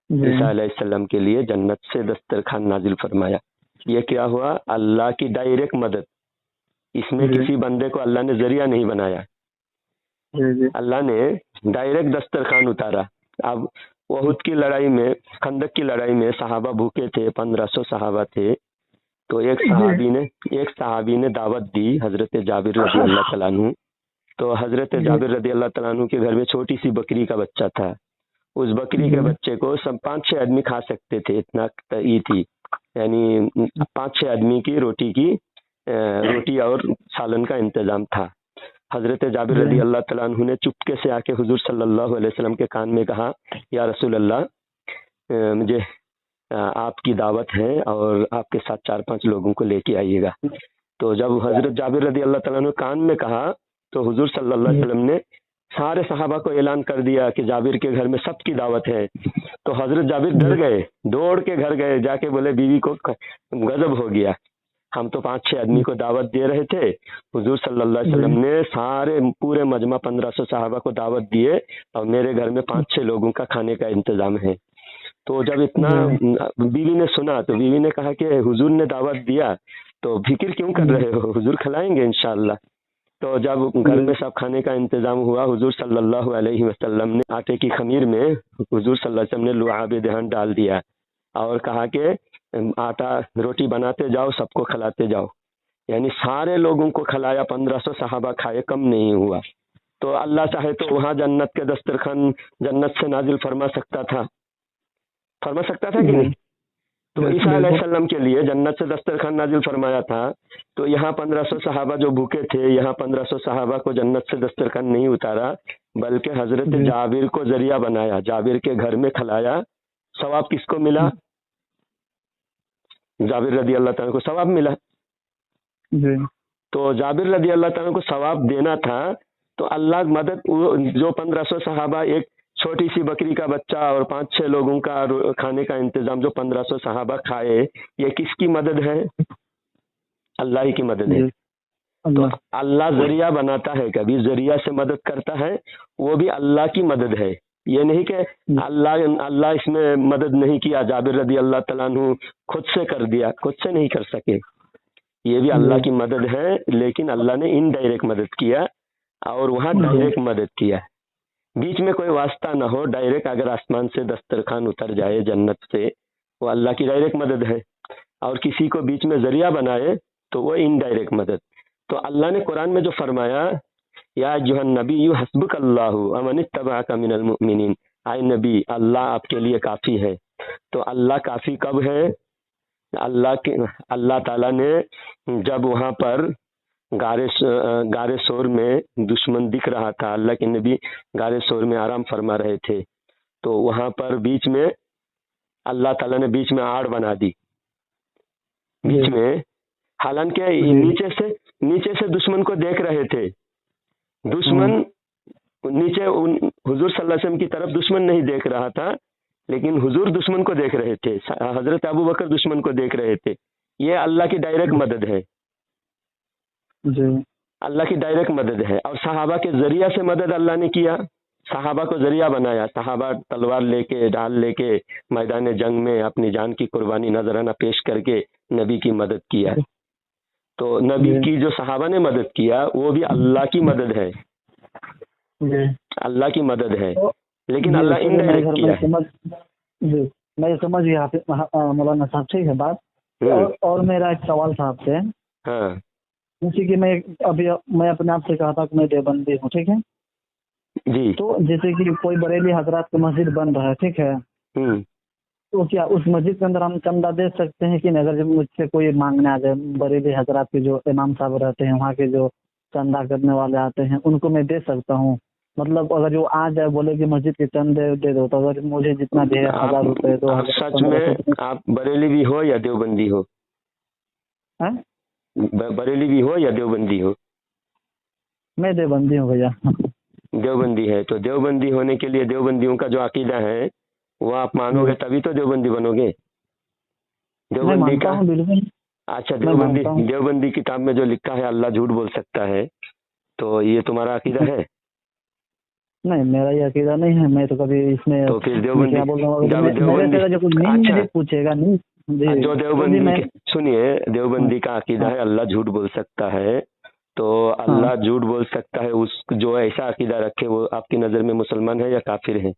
Speaker 1: जी
Speaker 2: ईसा अलैहिस्सलाम के लिए जन्नत से दस्तरखान नाजिल फरमाया। ये क्या हुआ? अल्लाह की डायरेक्ट मदद। इसमें
Speaker 1: जी
Speaker 2: किसी बंदे को अल्लाह ने जरिया नहीं बनाया,
Speaker 1: जी जी
Speaker 2: अल्लाह ने डायरेक्ट दस्तरखान उतारा। अब वहुद की लड़ाई में, खंदक की लड़ाई में सहाबा भूखे थे, 1500 सहाबा थे। तो एक सहाबी ने दावत दी, हजरत जाबिर रदी अल्लाह तआला अन्हु। तो हजरत
Speaker 1: जी
Speaker 2: जाबिर रदी अल्लाह तआला अन्हु के घर में छोटी सी बकरी का बच्चा था। उस बकरी के
Speaker 1: जी
Speaker 2: बच्चे को सब 5-6 आदमी खा सकते थे, इतना ई थी, यानी 5-6 आदमी की रोटी और सालन का इंतजाम था। हजरत जाबिर
Speaker 1: जी
Speaker 2: रदी अल्लाह तआला अन्हु ने चुपके से आके हुजूर सल्लल्लाहु अलैहि वसल्लम के कान में कहा, या रसूल अल्लाह, मुझे आपकी दावत है और आपके साथ 4-5 लोगों को लेके आइएगा। तो जब हजरत जाबिर रदी अल्लाह तआला ने कान में कहा तो हुजूर सल्लल्लाहु अलैहि वसल्लम ने सारे सहाबा को ऐलान कर दिया कि जाबिर के घर में सबकी दावत है। तो हजरत जाबिर डर गए, दौड़ के घर गए, जाके बोले बीवी को गजब हो गया, हम तो 5-6 आदमी को दावत दे रहे थे, हुजूर सल्लल्लाहु अलैहि वसल्लम ने सारे पूरे मजमा 1500 सहाबा को दावत दिए और मेरे घर में 5-6 लोगों का खाने का इंतजाम है। तो जब इतना बीवी ने सुना तो बीवी ने कहा कि हुजूर ने दावत दिया तो फिक्र क्यों कर रहे हो, हुजूर खिलाएंगे इंशाअल्लाह। तो जब घर में सब खाने का इंतजाम हुआ, हुजूर सल्लल्लाहु अलैहि वसल्लम ने आटे की खमीर में हुजूर सल्लल्लाहु अलैहि वसल्लम ने लुआब दहन डाल दिया और कहा कि आटा रोटी बनाते जाओ, सबको खिलाते जाओ। यानी सारे लोगों को खिलाया, 1500 सहाबा खाए, कम नहीं हुआ। तो अल्लाह चाहे तो वहाँ जन्नत के दस्तरखान जन्नत से नाजिल फरमा सकता था कि नहीं? तो ईसा अलैहिस्सलाम के लिए जन्नत से दस्तरखान नाजिल फरमाया था। तो यहाँ 1500 सहाबा जो भूखे थे, यहाँ 1500 सहाबा को जन्नत से दस्तरखान नहीं उतारा, बल्कि हजरत जाबिर को जरिया बनाया, जाबिर के घर में खिलाया। सवाब किसको मिला? जाबिर रदी अल्लाह तआला को सवाब मिला। तो जाबिर रदी अल्लाह तआला को सवाब देना था, तो अल्लाह मदद, जो 1500 सहाबा, एक छोटी सी बकरी का बच्चा और 5-6 लोगों का खाने का इंतजाम जो 1500 सहाबा खाए, ये किसकी मदद है? अल्लाह ही की मदद है। तो
Speaker 1: अल्लाह
Speaker 2: अल्लाह जरिया बनाता है, कभी जरिया से मदद करता है, वो भी अल्लाह की मदद है। ये नहीं कि अल्लाह अल्लाह इसमें मदद नहीं किया, जाबिर रदी अल्लाह तआला अन्हु खुद से कर दिया, खुद से नहीं कर सके, ये भी अल्लाह की मदद है, लेकिन अल्लाह ने इनडायरेक्ट मदद किया और वहाँ डायरेक्ट मदद किया। बीच में कोई वास्ता ना हो, डायरेक्ट अगर आसमान से दस्तरखान उतर जाए जन्नत से, वो अल्लाह की डायरेक्ट मदद है। और किसी को बीच में जरिया बनाए तो वो इनडायरेक्ट मदद। तो अल्लाह ने कुरान में जो फरमाया, या अय्युहन नबी हस्बुकल्लाहु अमन इत्तबअका मिनल मुमिनीन, आए नबी अल्लाह आपके लिए काफी है। तो अल्लाह काफी कब है? अल्लाह ताला ने जब वहां पर गारे शोर में दुश्मन दिख रहा था, अल्लाह के नबी गारे शोर में आराम फरमा रहे थे, तो वहां पर बीच में अल्लाह ताला ने बीच में आड़ बना दी, बीच में। हालांकि नीचे से दुश्मन को देख रहे थे, दुश्मन नीचे हुजूर सल्लल्लाहु अलैहि वसल्लम की तरफ दुश्मन नहीं देख रहा था, लेकिन हुजूर दुश्मन को देख रहे थे, हजरत अबू बकर दुश्मन को देख रहे थे। ये अल्लाह की डायरेक्ट मदद है
Speaker 1: जी।
Speaker 2: अल्लाह की डायरेक्ट मदद है। और सहाबा के जरिया से मदद अल्लाह ने किया, सहाबा को जरिया बनाया। सहाबा तलवार लेके, ढाल लेके मैदान जंग में अपनी जान की कुर्बानी नजराना पेश करके नबी की मदद किया। तो नबी की जो सहाबा ने मदद किया वो भी अल्लाह की मदद है, अल्लाह की मदद है, लेकिन अल्लाह इनडायरेक्ट किया है।
Speaker 1: जी, मैं समझ गया मौलाना साहब, ठीक है बात। और मेरा एक सवाल था आपसे।
Speaker 2: हाँ
Speaker 1: जैसे कि मैं अपने आप से कहा था कि मैं देवबंदी हूँ, ठीक है
Speaker 2: जी।
Speaker 1: तो जैसे कि कोई बरेली हजरात की मस्जिद बन रहा है, ठीक है, तो क्या उस मस्जिद के अंदर हम चंदा दे सकते हैं कि नहीं? अगर जब मुझसे कोई मांगने आ जाए, बरेली हजरात के जो इमाम साहब रहते हैं, वहाँ के जो चंदा करने वाले आते हैं, उनको मैं दे सकता हूँ? मतलब अगर जो आ जाए बोले कि मस्जिद के चंदे दे दो, तो अगर मुझे जितना दे 1000 रुपए 2000,
Speaker 2: सच में आप बरेली भी हो या देवबंदी हो? बरेली भी हो या देवबंदी हो?
Speaker 1: मैं देवबंदी हूँ भैया।
Speaker 2: देवबंदी है तो देवबंदी होने के लिए देवबंदियों का जो अकीदा है वो आप मानोगे तभी तो देवबंदी बनोगे। देवबंदी का अच्छा, देवबंदी किताब में जो लिखा है अल्लाह झूठ बोल सकता है, तो ये तुम्हारा अकीदा है?
Speaker 1: नहीं, मेरा ये अकीदा नहीं है। मैं तो कभी इसमें
Speaker 2: तो फिर देवबंदी
Speaker 1: पूछेगा नहीं।
Speaker 2: जो देवबंदी सुनिए, देवबंदी का अकीदा है अल्लाह झूठ बोल सकता है, तो अल्लाह झूठ बोल सकता है, उस जो ऐसा अकीदा रखे वो आपकी नजर में मुसलमान है या काफिर है?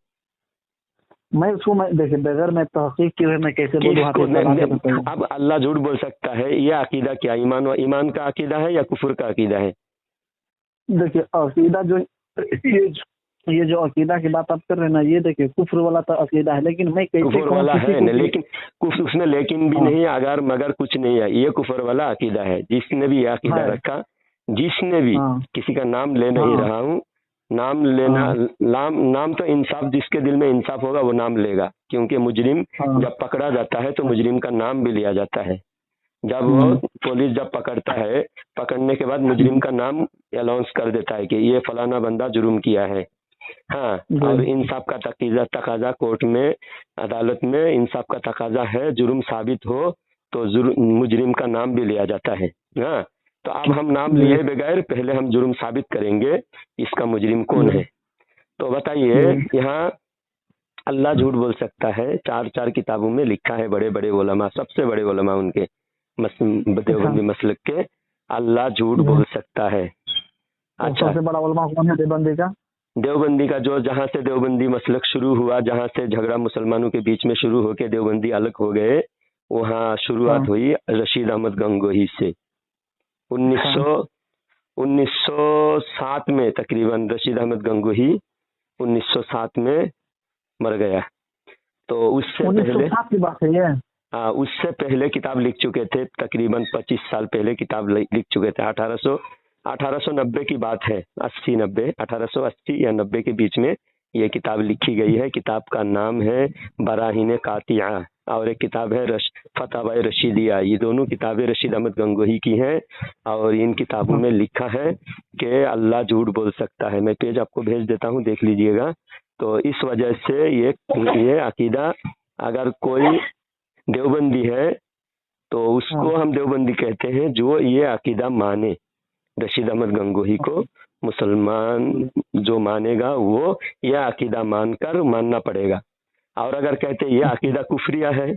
Speaker 1: मैं उसको देखिए बगैर मैं तहकीक किए मैं कैसे बोलूं?
Speaker 2: अब अल्लाह झूठ बोल सकता है, ये अकीदा क्या ईमान का अकीदा है या कुफर का अकीदा है?
Speaker 1: देखिए अकीदा जो ये जो अकीदा की बात आप कर रहे हैं ना, ये देखिए कुफ्र वाला तो अकीदा है, लेकिन मैं
Speaker 2: कुफर वाला है ना, लेकिन उसमें लेकिन भी नहीं, अगर मगर कुछ नहीं है, ये कुफर वाला अकीदा है। जिसने भी ये अकीदा रखा, जिसने भी, किसी का नाम ले नहीं रहा हूँ, नाम लेना नाम तो इंसाफ, जिसके दिल में इंसाफ होगा वो नाम लेगा, क्योंकि मुजरिम जब पकड़ा जाता है तो मुजरिम का नाम भी लिया जाता है। जब वो पुलिस जब पकड़ता है, पकड़ने के बाद मुजरिम का नाम अनाउंस कर देता है कि ये फलाना बंदा जुर्म किया है। हाँ, और इंसाफ का तकाजा कोर्ट में, अदालत में इंसाफ का तकाजा है, जुर्म साबित हो तो मुजरिम का नाम भी लिया जाता है। हाँ, तो अब हम नाम लिए बगैर पहले हम जुर्म साबित करेंगे इसका मुजरिम कौन है। तो बताइए, यहाँ अल्लाह झूठ बोल सकता है, चार किताबों में लिखा है, बड़े बड़े उलमा, सबसे बड़े उलमा उनके देवबंदी मसलक के, अल्लाह झूठ बोल सकता है। अच्छा,
Speaker 1: सबसे बड़ा उलमा कौन है देवबंदी का?
Speaker 2: देवबंदी का जो जहाँ से देवबंदी मसलक शुरू हुआ, जहाँ से झगड़ा मुसलमानों के बीच में शुरू होके देवबंदी अलग हो गए, वहाँ शुरुआत हुई रशीद अहमद गंगोही से। 1907 में तकरीबन रशीद अहमद गंगोही 1907 में मर गया। तो उससे पहले
Speaker 1: की बात है ये?
Speaker 2: उससे पहले किताब लिख चुके थे, तकरीबन 25 साल पहले किताब लिख चुके थे। 1890 की बात है, 1880 या 90 के बीच में ये किताब लिखी गई है। किताब का नाम है बराहीन कातिया, और एक किताब है फतवाए रशीदिया। ये दोनों किताबें रशीद अहमद गंगोही की हैं, और इन किताबों में लिखा है कि अल्लाह झूठ बोल सकता है। मैं पेज आपको भेज देता हूँ, देख लीजिएगा। तो इस वजह से ये अकीदा, अगर कोई देवबंदी है तो उसको हम देवबंदी कहते हैं जो ये अकीदा माने। रशीद अहमद गंगोही को मुसलमान जो मानेगा वो यह अकीदा मानकर मानना पड़ेगा। और अगर कहते यह अकीदा कुफरिया है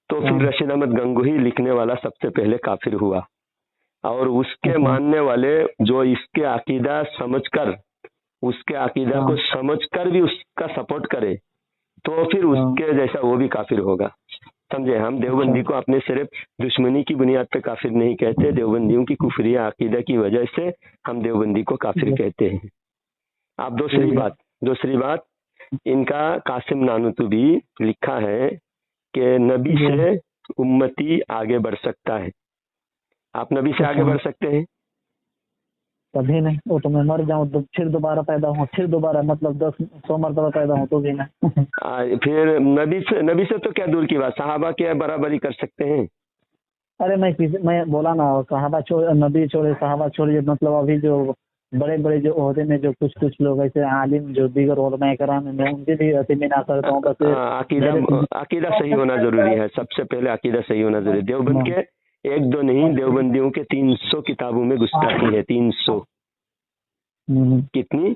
Speaker 2: तो फिर रशीद अहमद गंगोही लिखने वाला सबसे पहले काफिर हुआ, और उसके मानने वाले जो इसके अकीदा समझकर, उसके अकीदा को समझकर भी उसका सपोर्ट करे तो फिर उसके जैसा वो भी काफिर होगा। समझे? हम देवबंदी को अपने सिर्फ दुश्मनी की बुनियाद पे काफिर नहीं कहते, देवबंदियों की कुफरिया अकीदा की वजह से हम देवबंदी को काफिर कहते हैं। अब दूसरी बात इनका कासिम नानूतुबी लिखा है कि नबी से उम्मती आगे बढ़ सकता है। आप नबी से आगे बढ़ सकते हैं?
Speaker 1: कभी नहीं। वो तो मैं मर जाऊं तो फिर दोबारा पैदा हूँ, फिर दोबारा मतलब 10-100 मरतबा पैदा हूँ तो भी नहीं।
Speaker 2: फिर नबी से तो क्या दूर की बात, सहाबा के बराबरी कर सकते हैं।
Speaker 1: अरे मैं बोला ना, सहाबा छोड़, नबी छोड़े, सहाबा छोड़िए, मतलब अभी जो बड़े बड़े जो ओहदे में जो कुछ लोग ऐसे आलिम जो दीगर उलमा कराम में उनके भी अतिमिना करता हूँ। बस
Speaker 2: अकीदा सही होना जरूरी है। सबसे पहले अकीदा सही होना जरूरी है। देवबंद के 1-2 नहीं, देवबंदियों के 300 किताबों में गुस्ताखी है। 300 कितनी?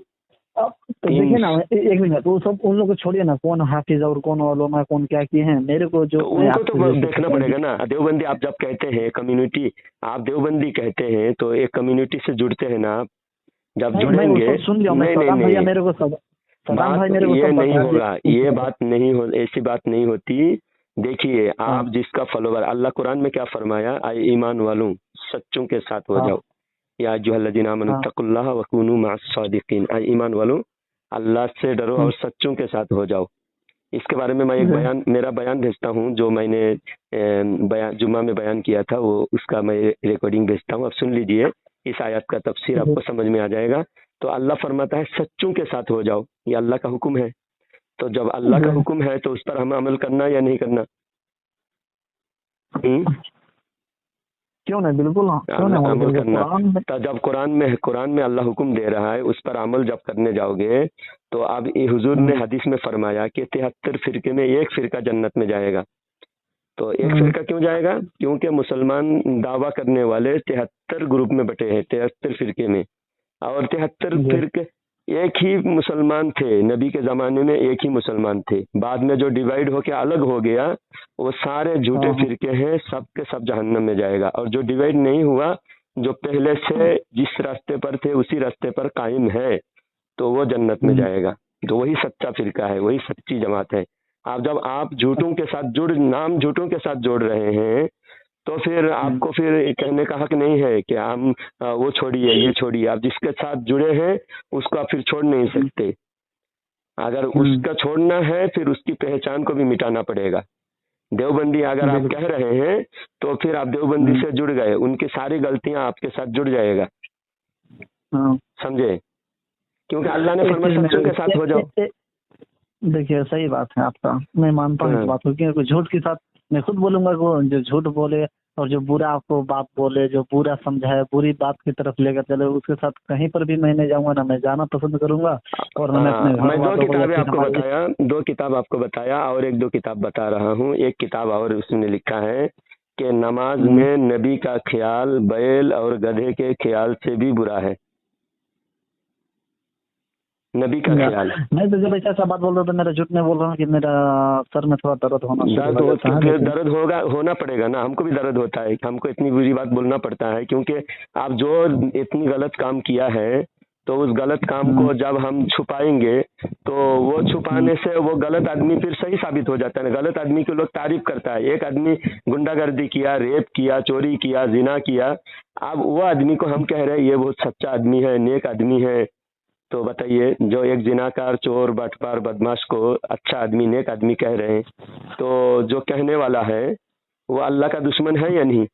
Speaker 1: तो देखिए ना, एक मिनट, वो सब उन लोग को छोड़िए ना, कौन हाफिज और कौन उलमा कौन क्या किए हैं, मेरे को जो
Speaker 2: उनको तो देखना पड़ेगा ना। देवबंदी आप जब कहते हैं कम्युनिटी, आप देवबंदी कहते हैं तो एक कम्युनिटी से जुड़ते हैं ना आप। जब जुड़ेंगे
Speaker 1: सुन लिया नहीं, मेरे को सब
Speaker 2: ये नहीं होगा, ये बात नहीं हो, ऐसी बात नहीं होती। देखिए आप जिसका फॉलोवर, अल्लाह कुरान में क्या फरमाया, आए ईमान वालों सच्चों के साथ हो जाओ, या अय्युहल्लज़ीना आमनू तक़ुल्लाह व कूनू मअस सादिक़ीन। आए ईमान वालों अल्लाह से डरो और सच्चों के साथ हो जाओ। इसके बारे में मैं एक मेरा बयान भेजता हूँ जो मैंने जुम्मा में बयान किया था, वो उसका मैं रिकॉर्डिंग भेजता हूँ। अब सुन लीजिए, इस आयत का तफसीर आपको समझ में आ जाएगा। तो अल्लाह फरमाता है सच्चों के साथ हो जाओ, ये अल्लाह का हुक्म है। तो जब अल्लाह का हुक्म है तो उस पर हमें अमल करना या नहीं करना?
Speaker 1: क्यों नहीं, बिल्कुल
Speaker 2: अमल करना। तो जब कुरान में अल्लाह हुक्म दे रहा है, उस पर अमल जब करने जाओगे तो अब हुजूर ने हदीस में फरमाया कि 73 फिरके में एक फिरका जन्नत में जाएगा। तो एक फिरका क्यों जाएगा? क्योंकि मुसलमान दावा करने वाले 73 ग्रुप में बटे हैं, 73 फिरके में, और 73 फिरके एक ही मुसलमान थे। नबी के जमाने में एक ही मुसलमान थे, बाद में जो डिवाइड होके अलग हो गया वो सारे झूठे फिरके हैं, सब के सब जहन्नम में जाएगा। और जो डिवाइड नहीं हुआ, जो पहले से जिस रास्ते पर थे उसी रास्ते पर कायम है, तो वो जन्नत में जाएगा। तो वही सच्चा फिरका है, वही सच्ची जमात है। आप जब आप झूठों के साथ झूठों के साथ जोड़ रहे हैं तो फिर आपको फिर कहने का हक नहीं है कि हम वो छोड़िए ये छोड़िए। आप जिसके साथ जुड़े हैं उसको आप फिर छोड़ नहीं सकते। अगर उसका छोड़ना है फिर उसकी पहचान को भी मिटाना पड़ेगा। देवबंदी अगर आप कह रहे हैं तो फिर आप देवबंदी से जुड़ गए, उनकी सारी गलतियां आपके साथ जुड़ जाएगा। समझे? क्योंकि अल्लाह ने फरमाया सच्चों के साथ हो जाओ।
Speaker 1: देखिए सही बात है आपका, मैं मानता हूँ इस बात को, क्योंकि झूठ के साथ मैं खुद बोलूंगा को जो झूठ बोले और जो बुरा आपको बात बोले, जो बुरा समझाए, बुरी बात की तरफ लेकर चले, उसके साथ कहीं पर भी मैं नहीं जाऊंगा ना, मैं जाना पसंद करूंगा। और मैं 2 किताब आपको बताया और 1-2 किताब बता रहा हूँ। एक किताब और उसने लिखा है कि नमाज में नबी का ख्याल बैल और गधे के ख्याल से भी बुरा है। नबी का ख्याल। मैं तो जब ऐसा बात बोल रहा हूँ तो मेरा झूठ नहीं बोल रहा हूँ कि मेरा सर में थोड़ा दर्द
Speaker 2: दर्द होना पड़ेगा ना, हमको भी दर्द होता है, हमको इतनी बुरी बात बोलना पड़ता है, क्योंकि आप जो इतनी गलत काम किया है तो उस गलत काम को जब हम छुपाएंगे तो वो छुपाने से वो गलत आदमी फिर सही साबित हो जाता है। गलत आदमी के लोग तारीफ करता है। एक आदमी गुंडागर्दी किया, रेप किया, चोरी किया, जिना किया, अब वो आदमी को हम कह रहे हैं ये बहुत सच्चा आदमी है, नेक आदमी है। तो बताइए, जो एक जिनाकार, चोर, बटपार, बदमाश को अच्छा आदमी, नेक आदमी कह रहे हैं, तो जो कहने वाला है वो अल्लाह का दुश्मन है या नहीं?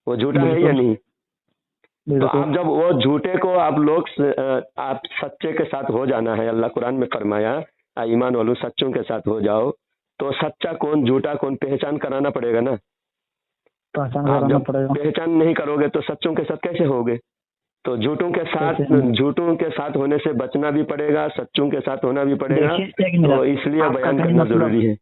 Speaker 2: वो झूठा है या नहीं? तो आप जब वो झूठे को आप सच्चे के साथ हो जाना है, अल्लाह कुरान में फरमाया ईमान वालों सच्चों के साथ हो जाओ, तो सच्चा कौन झूठा कौन पहचान कराना पड़ेगा ना। आप जब पहचान नहीं करोगे तो सच्चों के साथ कैसे होगे? तो झूठों के साथ होने से बचना भी पड़ेगा, सच्चों के साथ होना भी पड़ेगा। तो इसलिए बयान करना जरूरी है।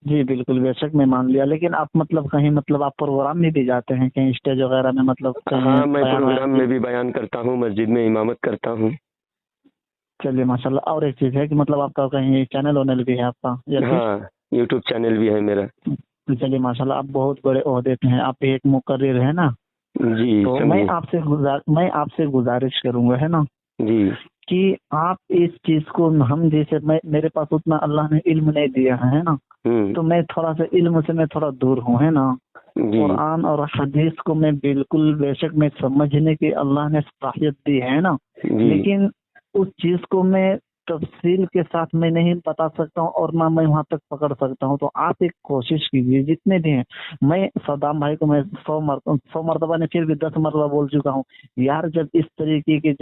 Speaker 1: जी बिल्कुल, बेशक मैं मान लिया, लेकिन आप मतलब कहीं मतलब आप प्रोग्राम में भी जाते हैं कहीं स्टेज वगैरह में, मतलब कहीं
Speaker 2: हाँ, मैं
Speaker 1: बयान
Speaker 2: प्रोग्राम
Speaker 1: वयान
Speaker 2: में
Speaker 1: भी?
Speaker 2: भी बयान करता हूँ, मस्जिद में इमामत करता हूँ।
Speaker 1: चलिए माशाल्लाह। और एक चीज़ है कि मतलब आपका कहीं चैनल वैनल भी है आपका या फिर?
Speaker 2: हाँ, यूट्यूब चैनल भी है मेरा।
Speaker 1: तो चलिए माशाल्लाह, आप बहुत बड़े ओहदे पे हैं, आप भी एक मुकर्रिर है ना।
Speaker 2: जी,
Speaker 1: तो
Speaker 2: समझे।
Speaker 1: मैं आपसे गुजारिश करूंगा है ना
Speaker 2: जी।
Speaker 1: कि आप इस चीज को, हम जैसे मेरे पास उतना अल्लाह ने इल्म नहीं दिया है ना,
Speaker 2: हम्म।
Speaker 1: तो मैं थोड़ा सा इल्म से मैं थोड़ा दूर हूँ है ना।
Speaker 2: जी।
Speaker 1: कुरान और हदीस को मैं बिल्कुल बेशक मैं समझने की अल्लाह ने सलाहियत दी है ना,
Speaker 2: जी।
Speaker 1: लेकिन उस चीज को मैं तफसील के साथ मैं नहीं बता सकता हूँ और ना मैं वहां तक पकड़ सकता हूँ। तो आप एक कोशिश कीजिए, जितने भी हैं, मैं सद्दाम भाई को मैं 100 मरतबा ने फिर भी 10 मरतबा बोल चुका हूँ यार, जब इस तरीके के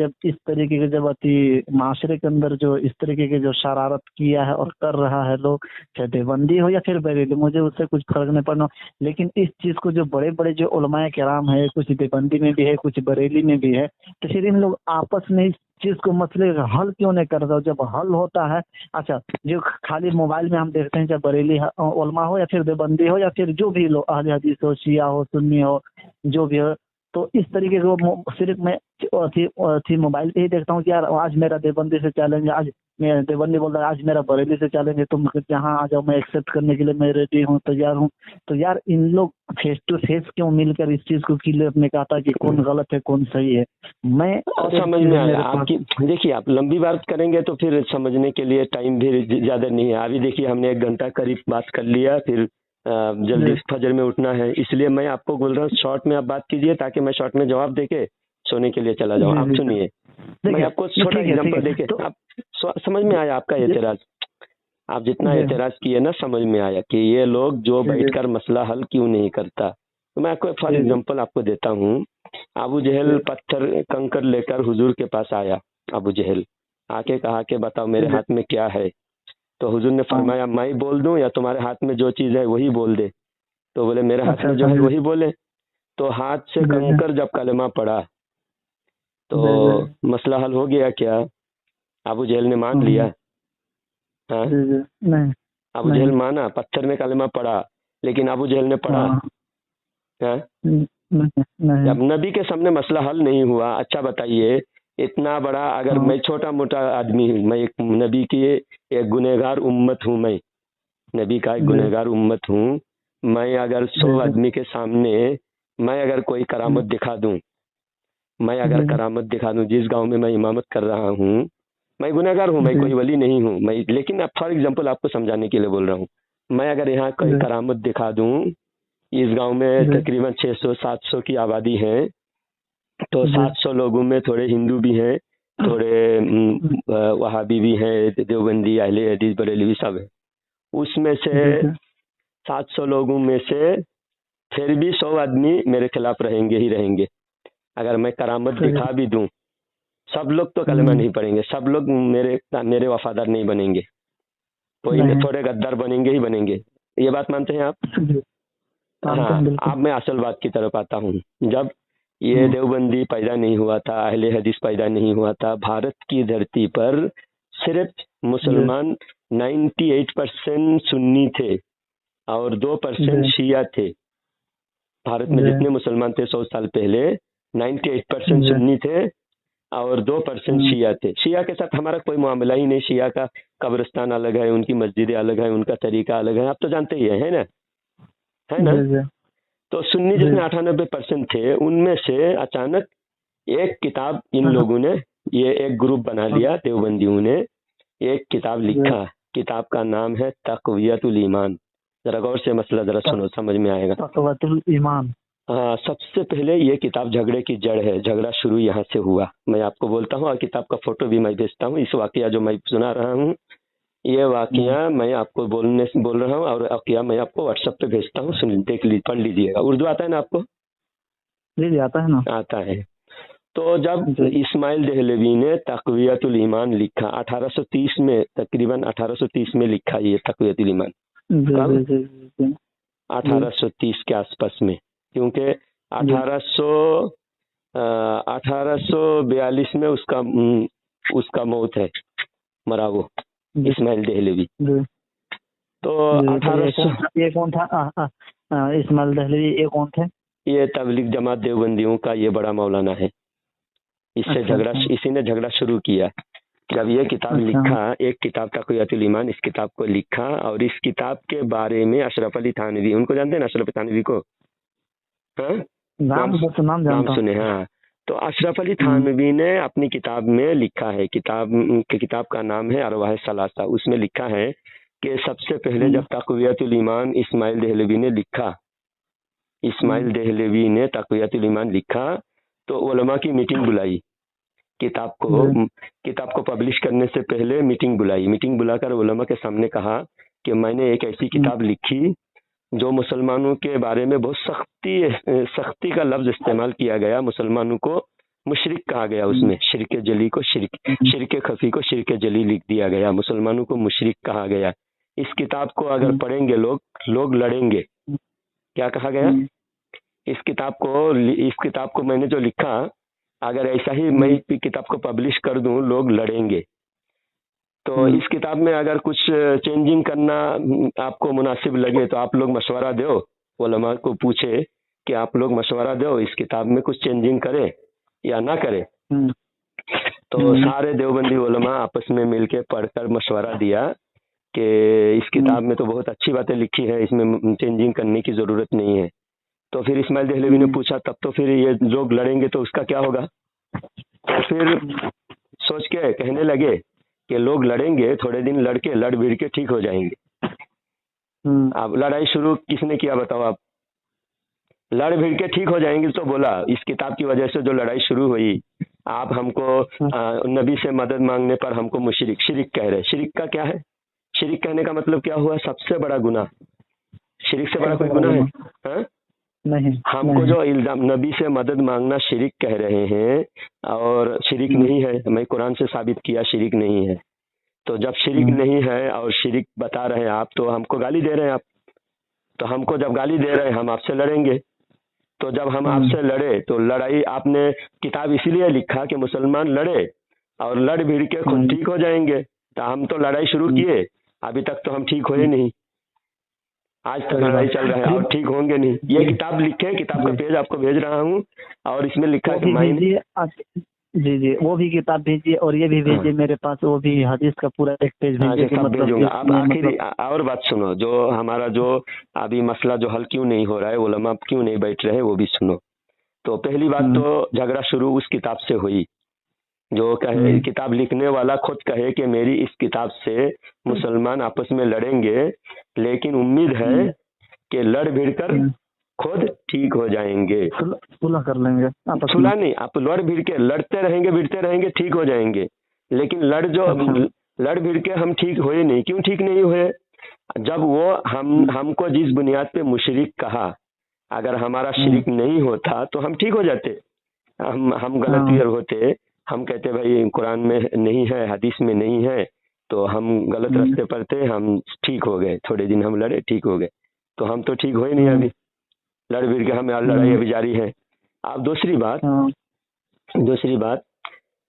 Speaker 1: जब अति माशरे के अंदर जो इस तरीके के जो शरारत किया है और कर रहा है लोग, चाहे देवबंदी हो या फिर बरेली, मुझे उससे कुछ फर्क नहीं पड़ना, लेकिन इस चीज को जो बड़े बड़े जो उलमाए किराम है, कुछ देवबंदी में भी है कुछ बरेली में भी है, तो फिर इन लोग आपस में इस चीज को मसले का हल क्यों नहीं कर रहे? जब हल होता है, अच्छा, जो खाली मोबाइल में हम देखते हैं, चाहे बरेली उलमा हो या फिर देवबंदी हो या फिर जो भी लोग अहले हदीस हो, शिया हो, सुन्नी हो, जो भी हो, तो इस तरीके को सिर्फ मैं थी मोबाइल पे ही देखता हूँ कि यार आज मेरा देवबंदी से चैलेंज है, आज मैं देवबंदी बोल रहा है आज मेरा बरेली से चैलेंज है, तुम जहाँ आ जाओ, मैं एक्सेप्ट करने के लिए मैं रेडी हूँ, तैयार हूँ। तो यार इन लोग फेस टू फेस क्यों मिलकर इस चीज को क्लियर नहीं कहता कि कौन गलत है कौन सही है? मैं और एक
Speaker 2: समझ
Speaker 1: चीज
Speaker 2: में
Speaker 1: है
Speaker 2: आया
Speaker 1: मेरे पास।
Speaker 2: आपकी। देखिए, आप लंबी बात करेंगे तो फिर समझने के लिए टाइम भी ज्यादा नहीं है। अभी देखिए, हमने 1 घंटा करीब बात कर लिया, फिर जल्दी
Speaker 1: जी
Speaker 2: फजर में उठना है, इसलिए मैं आपको बोल रहा हूँ शॉर्ट में आप बात कीजिए, ताकि मैं शॉर्ट में जवाब देके सोने के लिए चला जाऊँ।
Speaker 1: जी
Speaker 2: आप
Speaker 1: जी जी।
Speaker 2: सुनिए, मैं
Speaker 1: देखिए
Speaker 2: आपको
Speaker 1: नहीं,
Speaker 2: छोटा
Speaker 1: ठीक
Speaker 2: एग्जांपल
Speaker 1: है
Speaker 2: देके,
Speaker 1: तो
Speaker 2: आप समझ में आया आपका
Speaker 1: जी
Speaker 2: एतराज। आप जितना
Speaker 1: जी
Speaker 2: एतराज किए ना, समझ में आया कि ये लोग जो
Speaker 1: जी
Speaker 2: बैठकर मसला हल क्यों नहीं करता। तो मैं आपको फॉर
Speaker 1: जी जी
Speaker 2: एग्जांपल आपको देता हूँ। अबू जहल
Speaker 1: जी
Speaker 2: पत्थर कंकर लेकर हुजूर के पास आया। अबू जहल आके कहा कि बताओ मेरे
Speaker 1: जी,
Speaker 2: हाथ में क्या है। तो हुजूर ने
Speaker 1: हाँ,
Speaker 2: फरमाया, मैं बोल दूं या तुम्हारे हाथ में जो चीज है वही बोल दे। तो बोले मेरे हाथ
Speaker 1: अच्छा
Speaker 2: में जो है
Speaker 1: समझे।
Speaker 2: वही बोले। तो हाथ से
Speaker 1: जी जी
Speaker 2: कंकर जब कलमा पड़ा तो
Speaker 1: जी जी
Speaker 2: मसला हल हो गया क्या? अबू जहल ने मान
Speaker 1: हाँ,
Speaker 2: लिया। हाँ,
Speaker 1: जी जी नहीं
Speaker 2: अबू जहल
Speaker 1: नहीं
Speaker 2: माना, पत्थर में कलमा पड़ा, लेकिन अबू जहल ने पढ़ा।
Speaker 1: हाँ
Speaker 2: हाँ?
Speaker 1: नहीं नहीं
Speaker 2: जब नबी के सामने मसला हल नहीं हुआ, अच्छा बताइए, इतना बड़ा, अगर
Speaker 1: हाँ
Speaker 2: मैं छोटा मोटा आदमी हूँ, मैं एक नबी की एक गुनहगार उम्मत हूँ, मैं नबी का एक
Speaker 1: जी
Speaker 2: गुनहगार उम्मत हूँ। मैं अगर 100
Speaker 1: जी जी
Speaker 2: आदमी के सामने मैं अगर कोई करामत दिखा दूं, मैं अगर
Speaker 1: जी
Speaker 2: करामत दिखा दूं, जिस गांव में मैं इमामत कर रहा हूँ, मैं गुनहगार हूँ, मैं
Speaker 1: जी
Speaker 2: कोई वली नहीं हूँ, मैं, लेकिन अब फॉर एग्जाम्पल आपको समझाने के लिए बोल रहा हूँ। मैं अगर यहाँ कोई
Speaker 1: जी
Speaker 2: करामत दिखा दूं, इस गांव में
Speaker 1: जी
Speaker 2: तकरीबन 600-700 की आबादी है, तो
Speaker 1: जी
Speaker 2: 700 लोगों में थोड़े हिंदू भी हैं, थोड़े वहाबी भी हैं, देवबंदी, अहले हदीस, बरेलवी सब है। उसमें से
Speaker 1: जी जी
Speaker 2: 700 लोगों में से फिर भी 100 आदमी मेरे खिलाफ रहेंगे ही रहेंगे। अगर मैं करामत
Speaker 1: सही।
Speaker 2: दिखा भी दूं, सब लोग तो कलमा
Speaker 1: हम्म,
Speaker 2: नहीं पढ़ेंगे, सब लोग मेरे मेरे वफादार नहीं बनेंगे, कोई न
Speaker 1: नहीं
Speaker 2: थोड़े गद्दार बनेंगे ही बनेंगे। ये बात मानते हैं आप?
Speaker 1: जी मानते हैं
Speaker 2: हाँ।
Speaker 1: बिल्कुल।
Speaker 2: अब मैं असल बात की तरफ आता हूँ। जब ये
Speaker 1: हाँ
Speaker 2: देवबंदी पैदा नहीं हुआ था, अहले हदीस पैदा नहीं हुआ था, भारत की धरती पर सिर्फ
Speaker 1: जी
Speaker 2: मुसलमान 98% सुन्नी थे और 2%
Speaker 1: जी
Speaker 2: शिया थे। भारत में
Speaker 1: जी
Speaker 2: जितने मुसलमान थे 100 साल पहले, 98%
Speaker 1: जी
Speaker 2: सुन्नी थे और 2%
Speaker 1: हाँ,
Speaker 2: शिया थे। शिया के साथ हमारा कोई मामला ही नहीं। शिया का कब्रिस्तान अलग है, उनकी मस्जिदें अलग है, उनका तरीका अलग है, आप तो जानते ही हैं, है ना? है ना?
Speaker 1: जी जी
Speaker 2: तो सुन्नी
Speaker 1: जी
Speaker 2: जितने 98% थे, उनमें से अचानक एक किताब इन
Speaker 1: हाँ
Speaker 2: लोगों ने, ये एक ग्रुप बना
Speaker 1: हाँ,
Speaker 2: लिया, देवबंदियों ने एक किताब
Speaker 1: जी
Speaker 2: लिखा। किताब का नाम है तक़वियतुल ईमान। जरा गौर से मसला जरा सुनो, समझ में आएगा।
Speaker 1: तक़वतुल ईमान।
Speaker 2: हाँ, सबसे पहले ये किताब झगड़े की जड़ है, झगड़ा शुरू यहाँ से हुआ। मैं आपको बोलता हूँ और किताब का फोटो भी मैं भेजता हूँ। इस वाकया जो मैं सुना रहा हूँ, ये
Speaker 1: हाँ,
Speaker 2: वाकया मैं आपको बोल रहा हूँ, और वाकया मैं आपको व्हाट्सएप पे भेजता हूँ, सुन पढ़ लीजिएगा। उर्दू आता है ना आपको?
Speaker 1: जी जी आता है ना।
Speaker 2: आता है। तो जब
Speaker 1: जी
Speaker 2: इस्माइल देहलवी ने तक़वियतुल ईमान लिखा 1830 में, तकरीबन 1830 में लिखा ये तक़वियतुल ईमान।
Speaker 1: जी
Speaker 2: कब?
Speaker 1: जी जी जी जी
Speaker 2: 1830 के आसपास में, क्योंकि
Speaker 1: जी
Speaker 2: 1842 में उसका मौत है, मरा वो
Speaker 1: जी
Speaker 2: इस्माइल देहलवी।
Speaker 1: जी
Speaker 2: तो
Speaker 1: तो
Speaker 2: 1800
Speaker 1: ये कौन था? इस्माइल दहलवी, ये कौन थे?
Speaker 2: ये तबलीग जमात देवबंदियों का ये बड़ा मौलाना है। इससे
Speaker 1: अच्छा,
Speaker 2: झगड़ा,
Speaker 1: अच्छा।
Speaker 2: इसी ने झगड़ा शुरू किया। जब ये किताब
Speaker 1: अच्छा।
Speaker 2: लिखा, एक किताब तक़वियतुल ईमान, इस किताब को लिखा, और इस किताब के बारे में अशरफ अली थानवी, उनको जानते हैं ना अशरफ थानवी को? हाँ,
Speaker 1: नाम
Speaker 2: नाम
Speaker 1: जानता हूँ।
Speaker 2: सुने? हाँ, तो अशरफ अली
Speaker 1: हम्म,
Speaker 2: थानवी ने अपनी किताब में लिखा है, किताब का नाम है अरवाह सलासा। उसमें लिखा है कि सबसे पहले जब तक़वियतुल ईमान इस्माइल देहलवी ने लिखा, इस्माइल देहलवी ने तक़वियतुल ईमान लिखा, तो उलमा की मीटिंग बुलाई। किताब को पब्लिश करने से पहले मीटिंग बुलाई। मीटिंग बुलाकर उलमा के सामने कहा कि मैंने एक ऐसी किताब लिखी जो मुसलमानों के बारे में बहुत सख्ती का लफ्ज इस्तेमाल किया गया। मुसलमानों को मुशरिक कहा गया, उसमें शिरक जली को शिरक खफी को शिरक जली लिख दिया गया, मुसलमानों को मुशरिक कहा गया। इस किताब को अगर पढ़ेंगे लोग लड़ेंगे। क्या कहा गया? इस किताब को मैंने जो लिखा, अगर ऐसा ही मैं किताब को पब्लिश कर दूं, लोग लड़ेंगे। तो इस किताब में अगर कुछ चेंजिंग करना आपको मुनासिब लगे तो आप लोग मशवरा दो। उलमा को पूछे कि आप लोग मशवरा दो, इस किताब में कुछ चेंजिंग करें या ना करें। तो सारे देवबंदी उलमा आपस में मिलके पढ़कर मशवरा दिया कि इस किताब में तो बहुत अच्छी बातें लिखी है, इसमें चेंजिंग करने की जरूरत नहीं है। तो फिर इस्माइल देहलवी ने पूछा, तब तो फिर ये लोग लड़ेंगे तो उसका क्या होगा? तो फिर सोच के कहने लगे कि लोग लड़ेंगे, थोड़े दिन लड़ भिड़ के ठीक हो जाएंगे। अब लड़ाई शुरू किसने किया बताओ आप? लड़ भिड़ के ठीक हो जाएंगे तो बोला, इस किताब की वजह से जो लड़ाई शुरू हुई, आप हमको नबी से मदद मांगने पर हमको मुशरिक शिरिक कह रहे। शिरिक का क्या है? शिरिक कहने का मतलब क्या हुआ? सबसे बड़ा गुनाह। शिरिक से बड़ा कोई गुनाह है? हाँ? नहीं। हमको जो इल्जाम, नबी से मदद मांगना शिरिक कह रहे हैं, और शिरिक नहीं है। मैं कुरान से साबित किया शिरिक नहीं है। तो जब शिरिक नहीं है और शिरिक बता रहे हैं आप, तो हमको गाली दे रहे हैं आप। तो हमको जब गाली दे रहे हैं, हम आपसे लड़ेंगे। तो जब हम आपसे लड़े तो लड़ाई, आपने किताब इसीलिए लिखा कि मुसलमान लड़े और लड़ भिड़ के खुद ठीक हो जाएंगे। तो हम तो लड़ाई शुरू किए, अभी तक तो हम ठीक हुए नहीं, आज तक लड़ाई चल रहा है और ठीक होंगे नहीं। ये किताब लिखे, किताब का पेज आपको भेज रहा हूँ, और इसमें लिखा है कि
Speaker 1: जी, वो भी किताब भेजिए, और ये भी भेजिए मेरे पास, वो भी हदीस का पूरा एक पेज भेजिए कि मतलब
Speaker 2: भेजूंगा। अब आखिरी और बात सुनो, जो हमारा जो अभी मसला जो हल क्यों नहीं हो रहा है, उलमा क्यों नहीं बैठ रहे, वो भी सुनो। तो पहली बात तो झगड़ा शुरू उस किताब से हुई, जो कहे, किताब लिखने वाला खुद कहे कि मेरी इस किताब से मुसलमान आपस में लड़ेंगे, लेकिन उम्मीद है कि लड़ भिड़ कर खुद ठीक हो जाएंगे, सुलह कर लेंगे। सुलह नहीं, आप लड़ भिड़ के लड़ते रहेंगे, भिड़ते रहेंगे, ठीक हो जाएंगे। लेकिन लड़ भिड़ के हम ठीक हुए नहीं। क्यों ठीक नहीं हुए? जब वो हमको जिस बुनियाद पे मुशरिक कहा, अगर हमारा शिरिक नहीं होता तो हम ठीक हो जाते। हम गलत होते, हम कहते भाई कुरान में नहीं है, हदीस में नहीं है, तो हम गलत रास्ते पर थे, हम ठीक हो गए, थोड़े दिन हम लड़े, ठीक हो गए। तो हम तो ठीक हुए नहीं, अभी लड़ भिड़ के हमें लड़ाई अभी जारी है। अब दूसरी बात,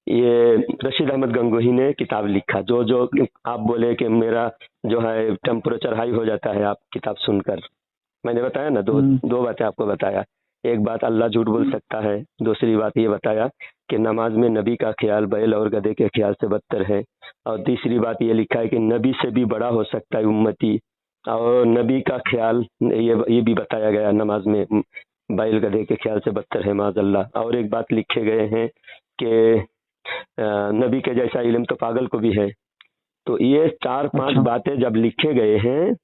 Speaker 2: ये रशीद अहमद गंगोही ने किताब लिखा, जो आप बोले कि मेरा जो है टेम्परेचर हाई हो जाता है आप किताब सुनकर। मैंने बताया ना, दो बातें आपको बताया। एक बात, अल्लाह झूठ बोल सकता है। दूसरी बात ये बताया कि नमाज में नबी का ख्याल बैल और गधे के ख्याल से बदतर है। और तीसरी बात ये लिखा है कि नबी से भी बड़ा हो सकता है उम्मती, और नबी का ख्याल ये भी बताया गया, नमाज में बैल गधे के ख्याल से बदतर है माज़अल्लाह। और एक बात लिखे गए हैं कि नबी के जैसा इल्म तो पागल को भी है। तो ये 4-5 बातें जब लिखे गए हैं,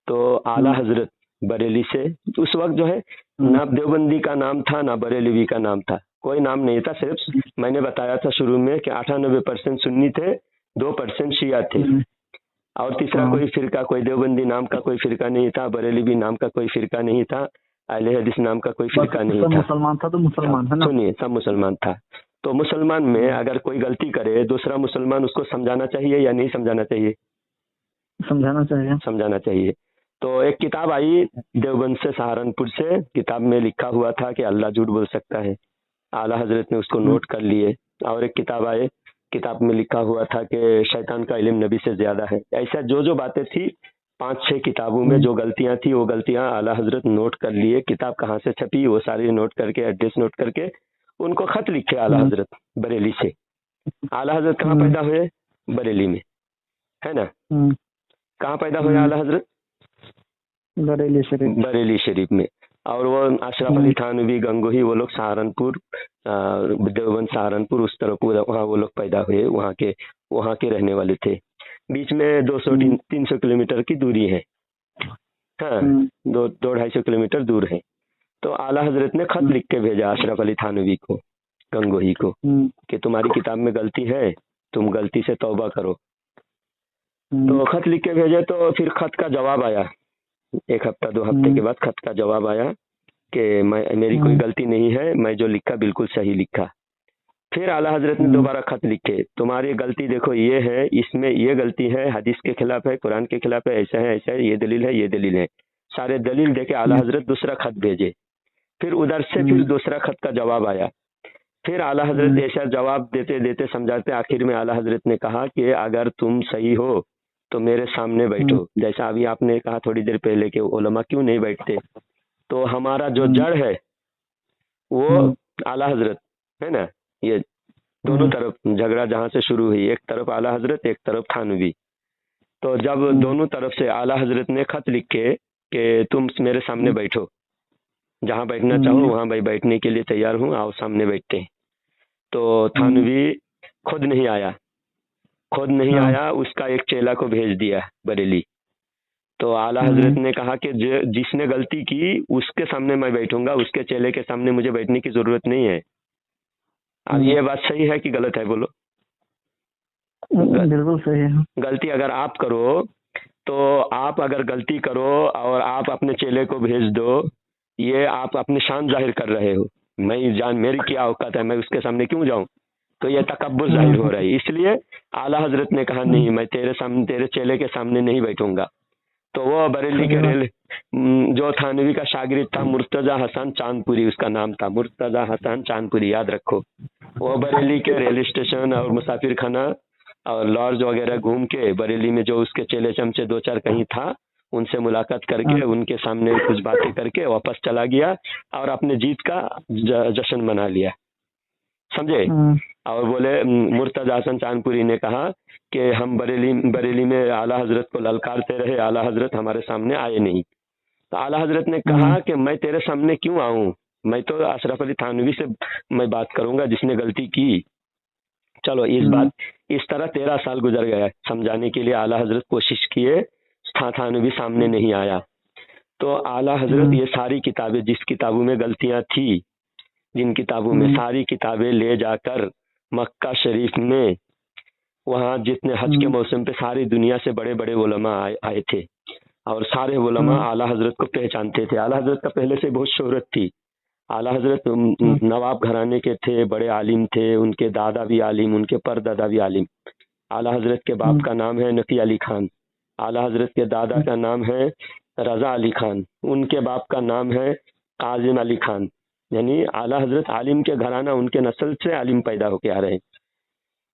Speaker 2: तो आला हजरत बरेली से, उस वक्त जो है ना देवबंदी का नाम था ना बरेलवी का नाम था, कोई नाम नहीं था। सिर्फ मैंने बताया था शुरू में कि 98% सुन्नी थे, 2% शिया थे, और तीसरा कोई फिरका, कोई देवबंदी नाम का कोई फिरका नहीं था, बरेलवी नाम का कोई फिरका नहीं था, अहले हदीस नाम का कोई फिरका नहीं था। मुसलमान था तो मुसलमान है ना, सुनिए, सब मुसलमान था। तो मुसलमान में अगर कोई गलती करे, दूसरा मुसलमान उसको समझाना चाहिए या नहीं समझाना चाहिए? समझाना चाहिए। तो एक किताब आई देवबंद से, सहारनपुर से, किताब में लिखा हुआ था कि अल्लाह झूठ बोल सकता है, आला हजरत ने उसको नोट कर लिए। और एक किताब आई, किताब में लिखा हुआ था कि शैतान का इल्म नबी से ज्यादा है। ऐसा जो बातें थी 5-6 किताबों में जो गलतियां थी वो गलतियां आला हजरत नोट कर लिए। किताब कहाँ से छपी वो सारी नोट करके, एड्रेस नोट करके उनको खत लिखे आला हजरत बरेली से। आला हजरत कहाँ पैदा हुए? बरेली में, है ना। कहाँ पैदा हुए आला हजरत? बरेली शरीफ में। और वो अशरफ अली थानवी, गंगोही, वो लोग सहारनपुर, देवबंद सहारनपुर उस तरफ वहाँ वो लोग पैदा हुए, वहाँ के रहने वाले थे। बीच में 200-300 किलोमीटर की दूरी है, हाँ, 200-250 किलोमीटर दूर है। तो आला हजरत ने खत लिख के भेजा अशरफ अली थानवी को, गंगोही को, कि तुम्हारी किताब में गलती है, तुम गलती से तौबा करो। तो खत लिख के भेजे। तो फिर खत का जवाब आया, 1 हफ्ता 2 हफ्ते के बाद खत का जवाब आया कि मेरी कोई गलती नहीं है, मैं जो लिखा बिल्कुल सही लिखा। फिर आला हजरत ने दोबारा खत लिखे, तुम्हारी गलती देखो ये है, इसमें ये गलती है, हदीस के खिलाफ है, कुरान के खिलाफ है, ऐसा है, ऐसा है, ये दलील है, ये दलील है। सारे दलील देके आला हजरत दूसरा खत भेजे। फिर उधर से फिर दूसरा खत का जवाब आया। फिर आला हजरत ऐसा जवाब देते देते समझाते आखिर में आला हजरत ने कहा कि अगर तुम सही हो तो मेरे सामने बैठो। जैसा अभी आपने कहा थोड़ी देर पहले कि उलमा क्यों नहीं बैठते, तो हमारा जो जड़ है वो आला हजरत है ना। ये दोनों तरफ झगड़ा जहाँ से शुरू हुई, एक तरफ आला हजरत, एक तरफ थानवी। तो जब दोनों तरफ से आला हजरत ने खत लिखे कि तुम मेरे सामने बैठो, जहाँ बैठना चाहो वहाँ भाई बैठने के लिए तैयार हूँ, आओ सामने बैठते हैं। तो थानवी खुद नहीं आया, उसका एक चेला को भेज दिया बरेली। तो आला हजरत ने कहा कि जिसने गलती की उसके सामने मैं बैठूंगा, उसके चेले के सामने मुझे बैठने की जरूरत नहीं है। अब ये बात सही है कि गलत है, बोलो?
Speaker 1: बिल्कुल सही है।
Speaker 2: गलती अगर आप करो, तो आप अगर गलती करो और आप अपने चेले को भेज दो, ये आप अपनी शान जाहिर कर रहे हो। मेरी क्या औकात है, मैं उसके सामने क्यों जाऊं? तो ये तकब्बुर जाहिर हो रहा है। इसलिए आला हजरत ने कहा नहीं, मैं तेरे चेले के सामने नहीं बैठूंगा। तो वो बरेली के जो थानवी का शागिर्द था, मुर्तजा हसन चांदपुरी उसका नाम था, मुर्तजा हसन चांदपुरी, याद रखो। वो बरेली के रेलवे स्टेशन और मुसाफिर खाना और लॉज वगैरह घूम के बरेली में जो उसके चेले चमचे 2-4 कहीं था, उनसे मुलाकात करके उनके सामने कुछ बातें करके वापस चला गया और अपने जीत का जश्न मना लिया, समझे। और बोले, मुर्तजा हसन चांदपुरी ने कहा कि हम बरेली में आला हजरत को ललकारते रहे, आला हजरत हमारे सामने आए नहीं। तो आला हजरत ने कहा कि मैं तेरे सामने क्यों आऊं, मैं तो अशरफ अली थानवी से मैं बात करूंगा जिसने गलती की। चलो इस तरह 13 साल गुजर गया समझाने के लिए आला हजरत कोशिश किए, थानवी सामने नहीं आया। तो आला हजरत ये सारी किताबें, जिस किताबों में गलतियां थी, जिन किताबों में, सारी किताबें ले जाकर मक्का शरीफ में, वहाँ जितने हज के मौसम पे सारी दुनिया से बड़े बड़े उलमा आए थे और सारे उलमा आला हजरत को पहचानते थे। आला हजरत का पहले से बहुत शोहरत थी। आला हजरत नवाब घराने के थे, बड़े आलिम थे, उनके दादा भी आलिम, उनके परदादा भी आलिम। आला हजरत के बाप का नाम है नकी अली खान, आला हजरत के दादा का नाम है रजा अली खान, उनके बाप का नाम है काजिम अली खान। यानी आला हजरत आलिम के घराना, उनके नस्ल से आलिम पैदा होके आ रहे हैं।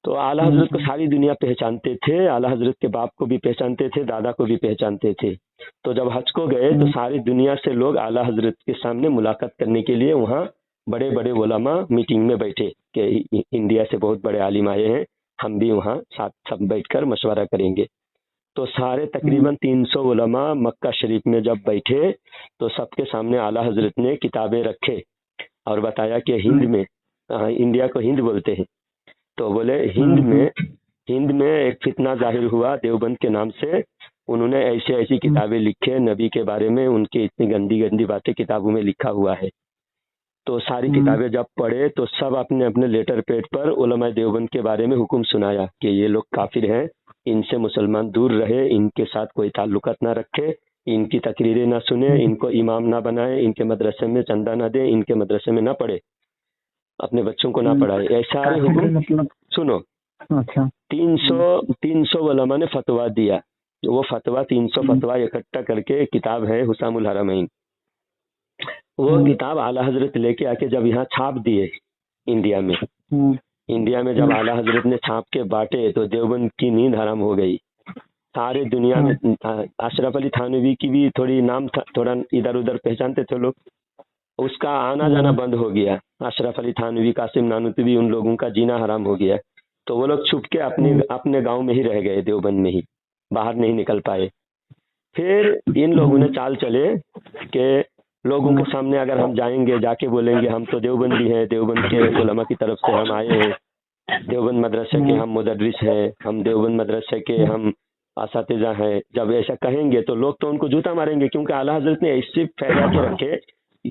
Speaker 2: तो आला हजरत को सारी दुनिया पहचानते थे, आला हजरत के बाप को भी पहचानते थे, दादा को भी पहचानते थे। तो जब हज को गए तो सारी दुनिया से लोग आला हजरत के सामने मुलाकात करने के लिए वहाँ बड़े बड़े उलमा मीटिंग में बैठे कि इंडिया से बहुत बड़े आलिम आए हैं, हम भी वहाँ साथ सब बैठकर मशवरा करेंगे। तो सारे तकरीबन 300 उलमा मक्का शरीफ में जब बैठे तो सबके सामने आला हजरत ने किताबें रखे और बताया कि हिंद में, इंडिया को हिंद बोलते हैं, तो बोले हिंद में एक फितना जाहिर हुआ देवबंद के नाम से, उन्होंने ऐसी किताबें लिखे नबी के बारे में, उनकी इतनी गंदी गंदी बातें किताबों में लिखा हुआ है। तो सारी किताबें जब पढ़े तो सब अपने अपने लेटर पैड पर उलमा देवबंद के बारे में हुक्म सुनाया कि ये लोग काफिर हैं, इनसे मुसलमान दूर रहे, इनके साथ कोई ताल्लुकात ना रखे, इनकी तकरीरें ना सुने, इनको इमाम ना बनाए, इनके मदरसे में चंदा ना दे, इनके मदरसे में ना पढ़े, अपने बच्चों को ना पढ़ाए। ऐसा हुक्म सुनो। अच्छा, 300 उलमा ने फतवा दिया। वो फतवा 300 फतवा इकट्ठा करके किताब है हुसामुल हरमैन। वो किताब आला हजरत लेके आके जब यहाँ छाप दिए इंडिया में जब आला हजरत ने छाप के बांटे तो देवबंद की नींद हराम हो गई। सारे दुनिया में अशरफ अली थानवी की भी थोड़ी नाम था, थोड़ा इधर उधर पहचानते थे लोग, उसका आना जाना बंद हो गया। अशरफ अली थानवी, कासिम नानूतवी, उन लोगों का जीना हराम हो गया। तो वो लोग छुप के अपने अपने गांव में ही रह गए, देवबंद में ही, बाहर नहीं निकल पाए। फिर इन लोगों ने चाल चले कि लोगों के सामने अगर हम जाएंगे, जाके बोलेंगे हम तो देवबंदी हैं, देवबंद के उलमा की तरफ से हम आए हैं, देवबंद मदरसे के हम मुदर्रिस हैं, हम देवबंद मदरसे के हम असातिज़ा हैं। जब ऐसा कहेंगे तो लोग तो उनको जूता मारेंगे, क्योंकि आला हजरत ने ऐसे फैला के रखे,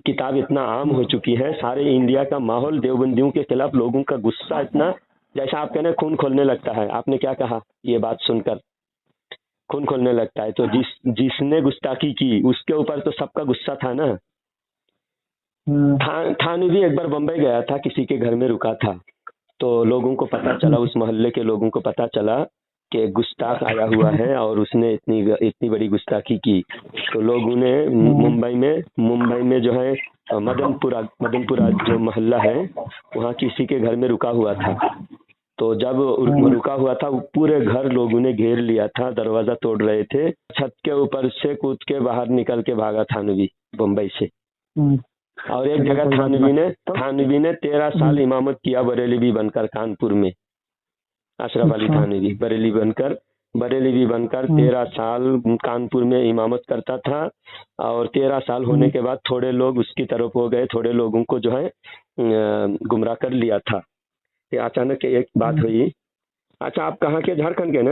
Speaker 2: किताब इतना आम हो चुकी है, सारे इंडिया का माहौल देवबंदियों के खिलाफ, लोगों का गुस्सा इतना, जैसा आप कहने खून खोलने लगता है। आपने क्या कहा, ये बात सुनकर खून खोलने लगता है। तो जिसने गुस्ताखी की उसके ऊपर तो सबका गुस्सा था ना। थानवी एक बार बम्बई गया था, किसी के घर में रुका था, तो लोगों को पता चला, उस मोहल्ले के लोगों को पता चला कि गुस्ताख आया हुआ है और उसने इतनी बड़ी गुस्ताखी की। तो लोगों ने मुंबई में जो है मदनपुरा जो मोहल्ला है, वहाँ किसी के घर में रुका हुआ था। तो जब रुका हुआ था, पूरे घर लोगों ने घेर लिया था, दरवाजा तोड़ रहे थे, छत के ऊपर से कूद के बाहर निकल के भागा थानवी बम्बई से। और एक जगह थानवी ने 13 साल इमामत किया, बरेलवी बनकर, कानपुर में। अशरफ अली थानवी बरेलवी बनकर 13 साल कानपुर में इमामत करता था। और 13 साल होने के बाद थोड़े लोग उसकी तरफ हो गए, थोड़े लोगों को जो है गुमराह कर लिया था। अचानक एक बात हुई। अच्छा, आप कहाँ के? झारखंड के ना?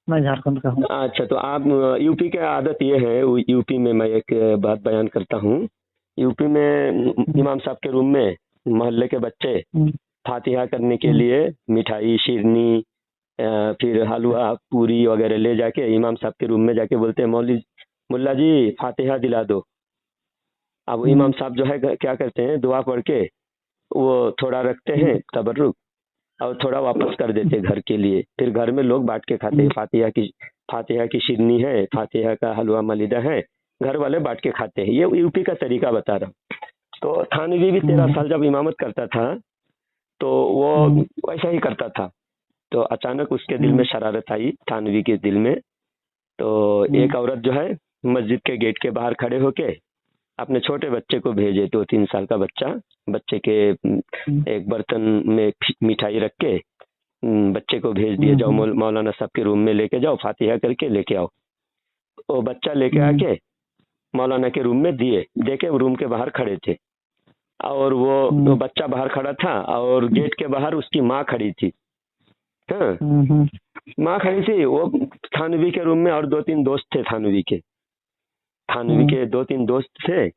Speaker 1: मैं झारखंड का हूँ।
Speaker 2: अच्छा, तो आप यूपी के आदत ये है, यूपी में मैं एक बात बयान करता हूँ। यूपी में इमाम साहब के रूम में मोहल्ले के बच्चे फातिहा करने के लिए मिठाई, शिरनी, फिर हलवा, पूरी वगैरह ले जाके इमाम साहब के रूम में जाके बोलते हैं, मुल्ला जी फातिहा दिला दो। अब इमाम साहब जो है क्या करते हैं, दुआ पढ़ के वो थोड़ा रखते हैं तबर्रुक, और थोड़ा वापस कर देते घर के लिए। फिर घर में लोग बांट के खाते हैं। फातिहा की शिरनी है, फातिहा का हलवा मलिदा है, घर वाले बांट के खाते हैं। ये यूपी का तरीका बता रहा हूँ। तो थानवी भी 13 साल जब इमामत करता था तो वो वैसा ही करता था। तो अचानक उसके दिल में शरारत आई, थानवी के दिल में। तो एक औरत जो है मस्जिद के गेट के बाहर खड़े होके अपने छोटे बच्चे को भेजे, 2-3 साल का बच्चे के एक बर्तन में मिठाई रख के बच्चे को भेज दिए, जाओ मौलाना साहब के रूम में लेके जाओ, फातिहा करके लेके आओ। वो बच्चा लेके आके मौलाना के रूम में देके रूम के बाहर खड़े थे। और वो बच्चा बाहर खड़ा था और गेट के बाहर उसकी माँ खड़ी थी। हाँ, माँ खड़ी थी। वो थानवी के रूम में और 2-3 दोस्त थे, थानवी के 2-3 दोस्त थे,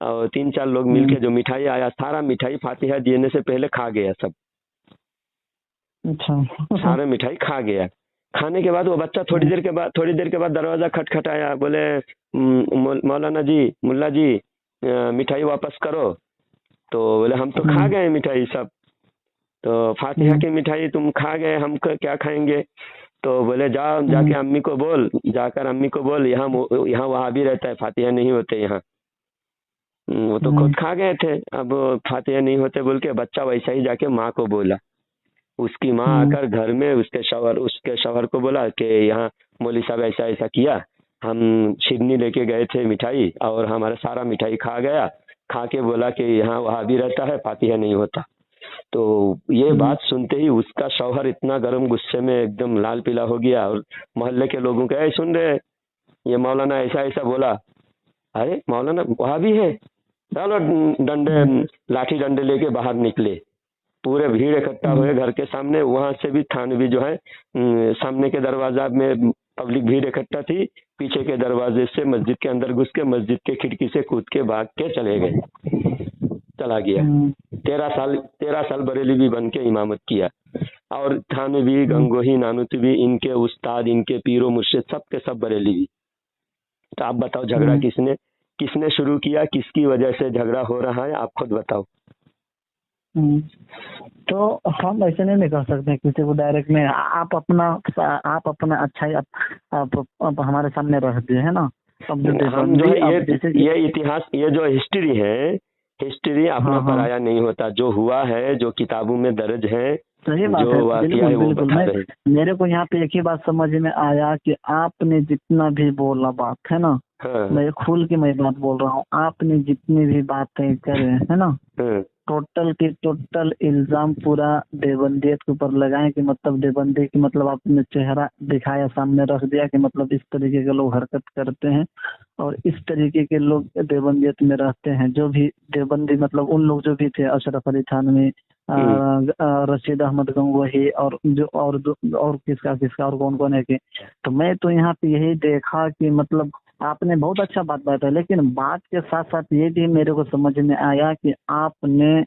Speaker 2: और 3-4 लोग मिलके जो मिठाई आया, सारा मिठाई फातिहा देने से पहले खा गया सब।
Speaker 1: अच्छा।
Speaker 2: सारा मिठाई खा गया। खाने के बाद वो बच्चा थोड़ी देर के बाद दरवाजा खटखटाया, बोले मौलाना जी, मुल्ला जी, मिठाई वापस करो। तो बोले हम तो खा गए मिठाई सब, तो फातिहा की मिठाई तुम खा गए, हम क्या खाएंगे? तो बोले जाके अम्मी को बोल, यहाँ वहाँ भी रहता है, फातिहा नहीं होते यहाँ। वो तो खुद खा गए थे, अब फातिहा नहीं होते बोल के बच्चा वैसा ही जाके माँ को बोला। उसकी माँ आकर घर में उसके शौहर को बोला कि यहाँ मौली साहब ऐसा ऐसा किया, हम शिरनी लेके गए थे मिठाई और हमारा सारा मिठाई खा गया, खा के बोला कि यहाँ वहाँ भी रहता है, फातिहा नहीं होता। तो ये बात सुनते ही उसका शौहर इतना गर्म गुस्से में एकदम लाल पीला हो गया, और मोहल्ले के लोगों को, सुन रहे, ये मौलाना ऐसा ऐसा बोला। अरे मौलाना वहाँ भी है, चलो लाठी डंडे लेके बाहर निकले। पूरे भीड़ इकट्ठा हुए घर के सामने। वहां से भी थानवी जो है सामने के दरवाजा में पब्लिक भीड़ इकट्ठा थी, पीछे के दरवाजे से मस्जिद के अंदर घुस के मस्जिद के खिड़की से कूद के भाग के चला गया। 13 साल बरेलवी बन के इमामत किया। और थानवी, गंगोही, नानूतवी, इनके उस्ताद, इनके पीरो मुर्शिद सब के सब बरेलवी। तो आप बताओ झगड़ा किसने शुरू किया, किसकी वजह से झगड़ा हो रहा है, आप खुद बताओ।
Speaker 1: तो हम ऐसे नहीं कह सकते किसी को डायरेक्ट में। आप अपना अच्छाई आप हमारे सामने रख दिए है ना।
Speaker 2: हम जो ये इतिहास, ये जो हिस्ट्री है, हिस्ट्री अपना पराया नहीं होता। जो हुआ है, जो किताबों में दर्ज है,
Speaker 1: सही बात
Speaker 2: जो
Speaker 1: है,
Speaker 2: वाकया
Speaker 1: बिल्कुल
Speaker 2: है वो
Speaker 1: बिल्कुल।
Speaker 2: बता
Speaker 1: मैं
Speaker 2: रहे हैं।
Speaker 1: मेरे को यहाँ पे एक ही बात समझ में आया कि आपने जितना भी बोला बात है ना,
Speaker 2: हाँ
Speaker 1: मैं खुल के मैं बात बोल रहा हूँ, आपने जितनी भी बातें करे है ना,
Speaker 2: हाँ
Speaker 1: टोटल के टोटल इल्जाम पूरा देवबंदियत के ऊपर लगाए कि मतलब देवबंदी की मतलब आपने चेहरा दिखाया, सामने रख दिया कि मतलब इस तरीके के लोग हरकत करते हैं और इस तरीके के लोग देवबंदियत में रहते हैं। जो भी देवबंदी मतलब उन लोग जो भी थे, अशरफ अली थानवी, रशीद अहमद गंगोही और जो और किसका किसका और कौन कौन है कि, तो मैं तो यहाँ पे यही देखा कि मतलब आपने बहुत अच्छा बात बताया, लेकिन बात के साथ साथ ये भी मेरे को समझ में आया कि आपने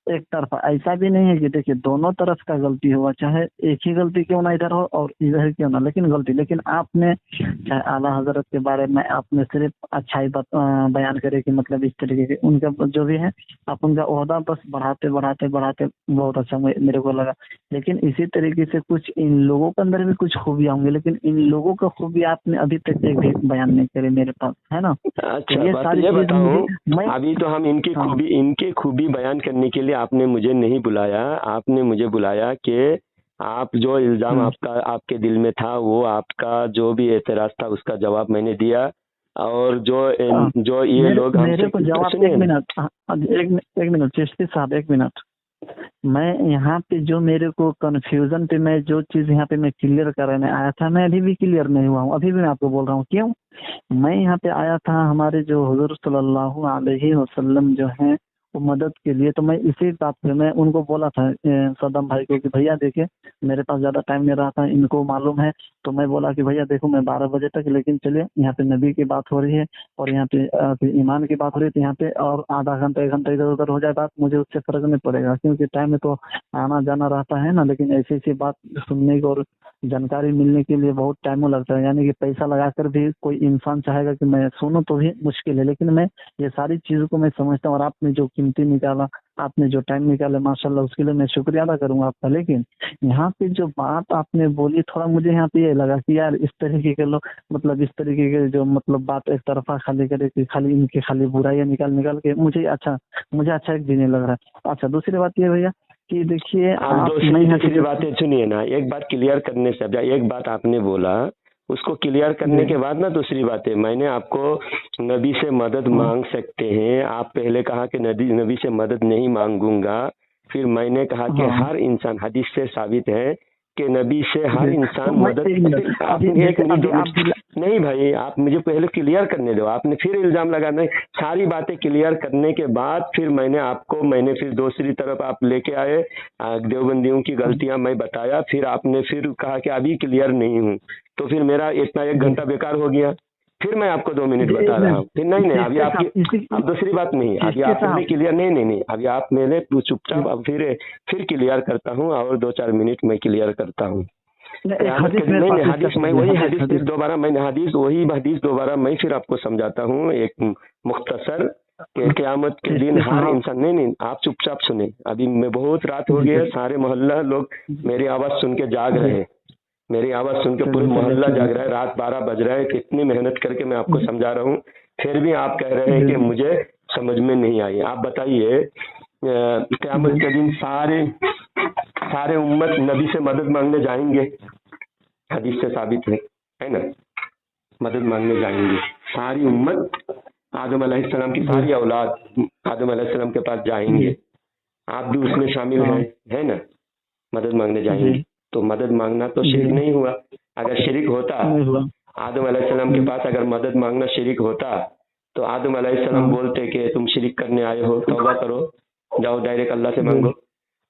Speaker 1: एक तरफा, ऐसा भी नहीं है कि देखिए दोनों तरफ का गलती हुआ, चाहे एक ही गलती क्यों ना इधर हो और इधर क्यों ना, लेकिन गलती, लेकिन आपने चाहे आला हजरत के बारे में आपने सिर्फ अच्छाई बयान करे कि मतलब इस तरीके के उनका जो भी है, आप उनका ओहदा बस बढ़ाते बढ़ाते बढ़ाते बहुत अच्छा मेरे को लगा। लेकिन इसी तरीके से कुछ इन लोगों के अंदर भी कुछ खूबियां होंगी, लेकिन इन लोगों का खूबी आपने अभी तक एक भी बयान नहीं करे मेरे पास, है ना।
Speaker 2: अच्छा
Speaker 1: तो ये
Speaker 2: बात
Speaker 1: सारी
Speaker 2: ये
Speaker 1: चीज मुझे
Speaker 2: बताऊं,
Speaker 1: मैं
Speaker 2: अभी तो हम
Speaker 1: हाँ
Speaker 2: इनकी खूबी बयान करने के लिए आपने मुझे नहीं बुलाया। आपने मुझे बुलाया कि आप जो इल्जाम
Speaker 1: हम्म,
Speaker 2: आपका आपके दिल में था, वो आपका जो भी एतराज था उसका जवाब मैंने दिया। और
Speaker 1: हाँ।
Speaker 2: जो ये
Speaker 1: मेरे
Speaker 2: लोग
Speaker 1: मेरे
Speaker 2: हमसे,
Speaker 1: को जवाब, एक
Speaker 2: सुनिए ना।
Speaker 1: मिनट, एक मिनट चिश्ती साहब, एक मिनट। मैं यहाँ पे जो मेरे को कंफ्यूजन पे मैं जो चीज यहाँ पे मैं क्लियर कराने आया था, मैं अभी भी क्लियर नहीं हुआ हूँ, अभी भी मैं आपको बोल रहा हूँ क्यों। मैं यहाँ पे आया था हमारे जो हुजूर सल्लल्लाहु अलैहि वसल्लम जो हैं वो मदद के लिए, तो मैं इसी बात पे मैं उनको बोला था सदम भाई को कि भैया देखिए मेरे पास ज़्यादा टाइम नहीं रहा था, इनको मालूम है, तो मैं बोला कि भैया देखो मैं 12 बजे तक, लेकिन चलिए यहाँ पे नबी की बात हो रही है और यहाँ पे ईमान की बात हो रही है, तो यहाँ पे और आधा घंटा एक घंटा इधर उधर हो जाए बात, मुझे उससे फर्क नहीं पड़ेगा क्योंकि टाइम में तो आना जाना रहता है ना, लेकिन ऐसी ऐसी बात सुनने की और जानकारी मिलने के लिए बहुत टाइम लगता है, यानी कि पैसा लगाकर भी कोई इंसान चाहेगा कि मैं सुनूं तो भी मुश्किल है, लेकिन मैं ये सारी चीज़ों को मैं समझता हूँ और आपने जो कीमती निकाला, आपने जो टाइम निकाला माशाल्लाह, उसके लिए मैं शुक्रिया अदा करूंगा आपका। लेकिन यहाँ पे जो बात आपने बोली, थोड़ा मुझे यहाँ पे ये लगा कि यार इस तरीके के लोग मतलब इस तरीके के जो मतलब बात एक तरफा खाली करे कि खाली इनकी खाली बुराइयां निकाल निकाल के, मुझे अच्छा एक भी नहीं लग रहा है। अच्छा दूसरी बात ये भैया कि देखिए
Speaker 2: आप
Speaker 1: आप, मैं
Speaker 2: दूसरी
Speaker 1: यहाँ पे
Speaker 2: तीसरी बातें सुनिए ना, एक बात क्लियर करने से अब एक बात आपने बोला, उसको क्लियर करने
Speaker 1: जी
Speaker 2: के बाद ना दूसरी बातें मैंने आपको, नबी से मदद
Speaker 1: हाँ
Speaker 2: मांग सकते हैं, आप पहले कहा कि नबी से मदद नहीं मांगूंगा, फिर मैंने कहा कि
Speaker 1: हाँ
Speaker 2: हर इंसान, हदीस से साबित है कि नबी से हर
Speaker 1: जी। तो
Speaker 2: इंसान
Speaker 1: मैं
Speaker 2: मदद,
Speaker 1: एक मिनट,
Speaker 2: फिर
Speaker 1: अभी
Speaker 2: आपने एक
Speaker 1: जैसे
Speaker 2: मिनट
Speaker 1: अभी
Speaker 2: दो
Speaker 1: आप
Speaker 2: मिनट नहीं भाई, आप मुझे पहले क्लियर करने दो, आपने फिर इल्जाम लगाना, सारी बातें क्लियर करने के बाद फिर मैंने फिर दूसरी तरफ आप लेके आए, देवबंदियों की गलतियां मैं बताया, फिर आपने फिर कहा कि अभी क्लियर नहीं हूँ, तो फिर मेरा इतना एक
Speaker 1: जी
Speaker 2: घंटा बेकार हो गया। फिर मैं आपको 2 मिनट
Speaker 1: जी
Speaker 2: बता
Speaker 1: एक
Speaker 2: रहा
Speaker 1: मिनट,
Speaker 2: हूँ, फिर नहीं नहीं अभी
Speaker 1: चिश्ती
Speaker 2: आपकी,
Speaker 1: साहब इसी
Speaker 2: अब दूसरी बात नहीं, अभी
Speaker 1: चिश्ती
Speaker 2: आपके लिए
Speaker 1: साहब
Speaker 2: क्लियर नहीं नहीं नहीं, अभी आप मेरे चुपचाप, अब फिर क्लियर करता हूँ और 2-4 मिनट में क्लियर करता हूँ।
Speaker 1: एक
Speaker 2: क़यामत के
Speaker 1: हदीस
Speaker 2: दिन,
Speaker 1: मेरे
Speaker 2: नहीं
Speaker 1: पास
Speaker 2: नहीं
Speaker 1: इसका
Speaker 2: हदीस, मैं
Speaker 1: कीजिए,
Speaker 2: वही
Speaker 1: हदीस
Speaker 2: हदीस फिर
Speaker 1: हदीस
Speaker 2: दोबारा, मैंने वही हदीस दोबारा मैं फिर आपको समझाता हूँ, एक मुख्तसर के क़यामत के दिन
Speaker 1: चिश्ती
Speaker 2: हर
Speaker 1: साहब
Speaker 2: इंसान, नहीं नहीं आप चुपचाप सुने, अभी मैं बहुत रात हो
Speaker 1: जी
Speaker 2: गई है,
Speaker 1: जी
Speaker 2: सारे मोहल्ला लोग मेरी आवाज़ सुन के जाग
Speaker 1: जी
Speaker 2: रहे हैं, मेरी आवाज़ सुन के पूरे
Speaker 1: चलिए चलिए
Speaker 2: मोहल्ला जाग
Speaker 1: चलिए
Speaker 2: रहा है, रात 12 बज रहा है, कितनी मेहनत करके मैं आपको समझा रहा हूँ, फिर भी आप कह रहे हैं
Speaker 1: जी
Speaker 2: कि
Speaker 1: जी
Speaker 2: मुझे समझ में नहीं आई। आप बताइए, क़यामत
Speaker 1: जी
Speaker 2: के दिन सारे उम्मत नबी से मदद मांगने जाएंगे, हदीस से साबित है ना, मदद मांगने जाएंगे सारी उम्मत, आदम अलैहिस्सलाम की
Speaker 1: जी
Speaker 2: सारी औलाद आदम अलैहिस्सलाम के पास
Speaker 1: जी
Speaker 2: जाएंगे, आप भी उसमें शामिल हैं,
Speaker 1: हाँ
Speaker 2: है ना, मदद मांगने
Speaker 1: जी
Speaker 2: जाएंगे, तो मदद मांगना तो
Speaker 1: जी
Speaker 2: शिरक नहीं हुआ। अगर शिरक होता,
Speaker 1: नहीं हुआ
Speaker 2: आदम अलैहिस्सलाम के
Speaker 1: हम्म,
Speaker 2: पास अगर मदद मांगना शिरक होता, तो आदम अलैहिस्सलाम
Speaker 1: हाँ
Speaker 2: बोलते कि तुम शिरक करने आए हो, तौबा करो, जाओ डायरेक्ट अल्लाह से
Speaker 1: जी
Speaker 2: मांगो।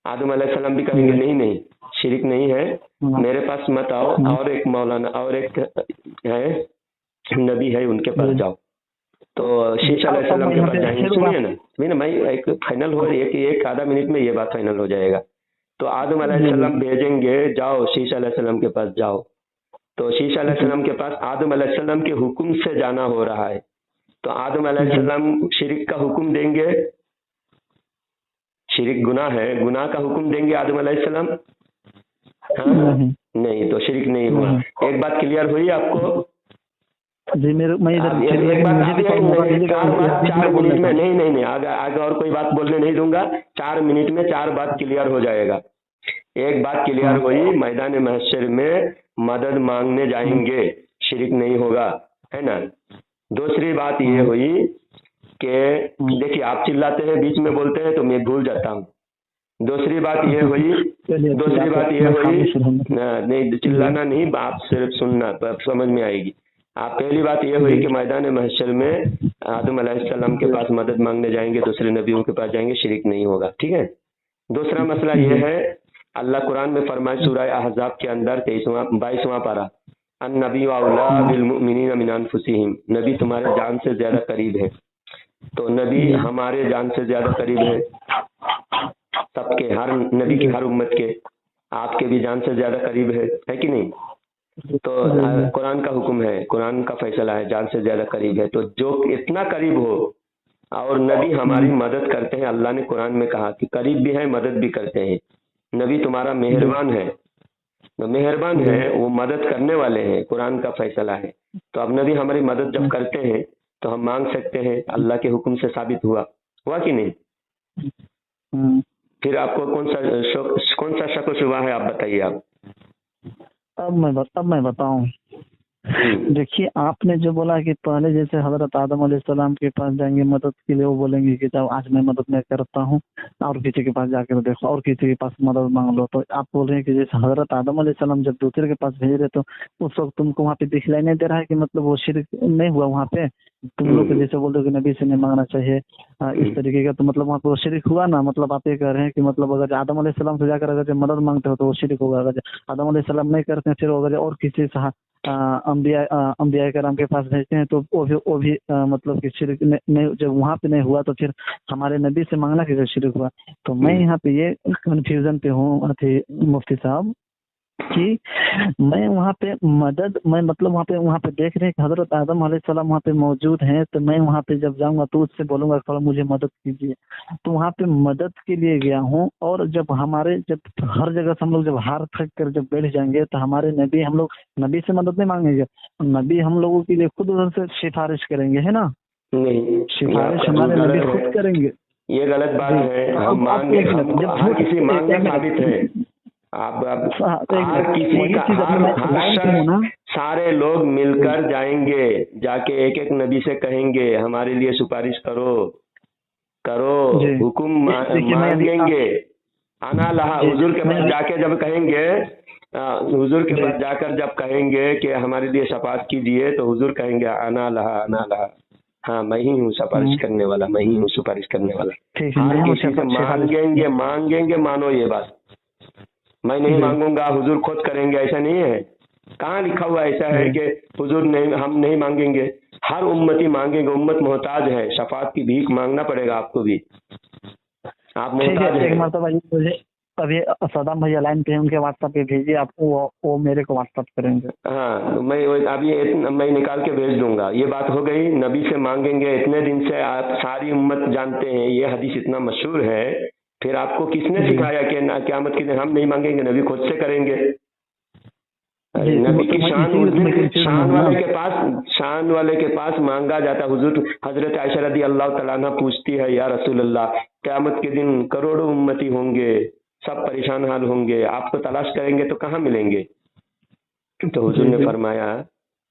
Speaker 2: आदम अलैहिस्सलाम भी कहेंगे
Speaker 1: जी
Speaker 2: नहीं नहीं, शिरक नहीं है,
Speaker 1: हाँ
Speaker 2: मेरे पास मत आओ,
Speaker 1: हाँ
Speaker 2: और एक मौलाना और एक है नबी है उनके पास
Speaker 1: जी
Speaker 2: जाओ, तो
Speaker 1: जी।
Speaker 2: शीश
Speaker 1: अब
Speaker 2: अलैहिस्सलाम
Speaker 1: मैं
Speaker 2: के
Speaker 1: यहाँ
Speaker 2: पास
Speaker 1: पे
Speaker 2: जाएंगे,
Speaker 1: फिर
Speaker 2: सुनिए
Speaker 1: बात
Speaker 2: ना, सुनिए ना, मैं एक फाइनल हो रही है कि एक आधा मिनट में ये बात फाइनल हो जाएगा। तो आदम
Speaker 1: जी जी
Speaker 2: अलैहिस्सलाम भेजेंगे, जाओ शीश अलैहिस्सलाम के पास जाओ, तो शीश
Speaker 1: जी
Speaker 2: अलैहिस्सलाम के पास आदम अलैहिस्सलाम के हुक्म से जाना हो रहा है, तो आदम
Speaker 1: जी
Speaker 2: अलैहिस्सलाम शिरक का हुक्म देंगे, शिरक गुनाह है, गुनाह का हुक्म देंगे आदम अलैहिस्सलाम, हाँ
Speaker 1: नहीं
Speaker 2: नहीं, तो शिरक नहीं हुआ।
Speaker 1: नहीं
Speaker 2: एक बात क्लियर हुई आपको?
Speaker 1: जी, मेरे मैं इधर
Speaker 2: अब
Speaker 1: फिर
Speaker 2: एक
Speaker 1: लेकिन
Speaker 2: बात
Speaker 1: मुझे
Speaker 2: आप
Speaker 1: भी थोड़ा मौका
Speaker 2: नहीं,
Speaker 1: दीजिएगा
Speaker 2: चार
Speaker 1: इस
Speaker 2: बात
Speaker 1: बीच में
Speaker 2: 4 मिनट
Speaker 1: बोलने
Speaker 2: में,
Speaker 1: का।
Speaker 2: नहीं नहीं नहीं, आगे आगे और कोई बात बोलने नहीं दूंगा, 4 मिनट में 4 बात क्लियर हो जाएगा। एक बात क्लियर हुई, मैदान महशर में मदद मांगने जाएंगे, शिरक नहीं होगा, है ना। दूसरी बात ये हुई कि देखिए आप चिल्लाते हैं, बीच में बोलते हैं तो मैं भूल जाता हूँ। दूसरी बात ये हुई नहीं चिल्लाना नहीं, आप सिर्फ सुनना, तो समझ में आएगी। आप पहली बात ये हुई कि मैदान महशर में आदम अलैहिस्सलाम के पास मदद मांगने जाएंगे, दूसरे नबियों के पास जाएंगे, शिरक नहीं होगा, ठीक है। दूसरा मसला ये है, अल्लाह कुरान में फरमाए सूरह अहज़ाब के अंदर 22वां पारा, अन्नबी औला बिल मुमिनीन मिन अनफुसिहिम, नबी तुम्हारे जान से ज्यादा करीब है। तो नबी हमारे जान से ज्यादा करीब है, सबके, हर नबी की, हर उम्मत के, आपके भी जान से ज्यादा करीब है कि नहीं। तो कुरान का हुक्म है, कुरान का फैसला है, जान से ज्यादा करीब है। तो जो इतना करीब हो और नबी हमारी मदद करते हैं, अल्लाह ने कुरान में कहा कि करीब भी है, मदद भी करते हैं। नबी तुम्हारा मेहरबान है, तो मेहरबान है, वो मदद करने वाले हैं, कुरान का फैसला है। तो अब नबी हमारी मदद जब करते हैं तो हम मांग सकते हैं, अल्लाह के हुक्म से साबित हुआ कि नहीं। फिर आपको कौन सा शक शुबा है, आप बताइए। आप
Speaker 1: अब मैं बताऊं। देखिए आपने जो बोला कि पहले जैसे हजरत आदम अलैहिस्सलाम के पास जाएंगे मदद के लिए, वो बोलेंगे कि जब आज मैं मदद नहीं करता हूँ और किसी के पास जाकर देखो और किसी के पास मदद मांग लो। तो आप बोल रहे हैं कि जैसे हजरत आदम अलैहिस्सलाम जब दूसरे के पास भेज रहे तो उस वक्त तुमको वहाँ पे दिखलाई नहीं दे रहा है कि मतलब वो शिरक नहीं हुआ वहाँ पे। तुम लोग जैसे बोल रहे हो कि नबी से नहीं मांगना चाहिए इस तरीके का, तो मतलब वहाँ पे वो शिरक हुआ ना। मतलब आप ये कह रहे हैं कि मतलब अगर आदम अलैहिस्सलाम से जाकर अगर मदद मांगते हो तो वो शिरक होगा। अगर आदम अलैहिस्सलाम नहीं करते हैं, फिर अगर और किसी से अंबिया कराम के पास भेजते हैं तो वो भी मतलब कि शिरक नहीं, जब वहाँ पे नहीं हुआ तो फिर हमारे नबी से मांगना कैसे शिरक हुआ। तो मैं यहाँ पे ये कंफ्यूजन पे हूँ मुफ्ती साहब कि मैं वहाँ पे मदद, मैं मतलब वहाँ पे देख रहे हैं कि हजरत आदम अलैहिस्सलाम वहाँ पे मौजूद हैं, तो मैं वहाँ पे जब जाऊँगा तो उससे बोलूँगा थोड़ा मुझे मदद कीजिए। तो वहाँ पे मदद के लिए गया हूँ, और जब हर जगह से हम लोग जब हार थक कर जब बैठ जाएंगे तो हमारे नबी, हम लोग नबी से मदद नहीं मांगेंगे, नबी हम लोगों के लिए खुद उधर से सिफारिश करेंगे, है ना।
Speaker 2: नहीं,
Speaker 1: सिफारिश हमारे नबी खुद करेंगे।
Speaker 2: ये गलत बात है। हम मांगे, हर किसी मांगना साबित है। आप हर किसी का, सारे लोग मिलकर जाएंगे, जाके एक एक नबी से कहेंगे हमारे लिए सिफारिश करो, हुक्म मांगेंगे। आना लहा, हुजूर के पास जाके जब कहेंगे, हुजूर के पास जाकर जब कहेंगे कि हमारे लिए शफाअत कीजिए, तो हुजूर कहेंगे आना लहा, हाँ मैं ही हूँ सिफारिश करने वाला, मैं ही हूँ सिफारिश करने वाला। हर किसी से मांगेंगे, मानो ये बात। मैं नहीं मांगूंगा, हुजूर खुद करेंगे, ऐसा नहीं है। कहाँ लिखा हुआ ऐसा है कि हुजूर नहीं, हम नहीं मांगेंगे। हर उम्मती मांगेंगे, उम्मत मोहताज है, शफाअत की भीख मांगना पड़ेगा आपको भी, आप मोहताज है।
Speaker 1: अभी सदाम भैया लाइन पे, उनके व्हाट्सएप पे भेजिए, आपको वो मेरे को व्हाट्सएप करेंगे।
Speaker 2: हाँ, मैं अभी मैं निकाल के भेज दूंगा। ये बात हो गई, नबी से मांगेंगे। इतने दिन से आप सारी उम्मत जानते हैं, ये हदीस इतना मशहूर है, फिर आपको किसने सिखाया कि क़यामत के दिन हम नहीं मांगेंगे, नबी खुद से करेंगे। नबी की शान वाले के पास मांगा जाता। हुजूर हजरत आयशा रदी अल्लाह तआला अन्हा पूछती है, या रसूल अल्लाह, क़यामत के दिन करोड़ों उम्मती होंगे, सब परेशान हाल होंगे, आपको तलाश करेंगे तो कहाँ मिलेंगे। तो हुजूर ने फरमाया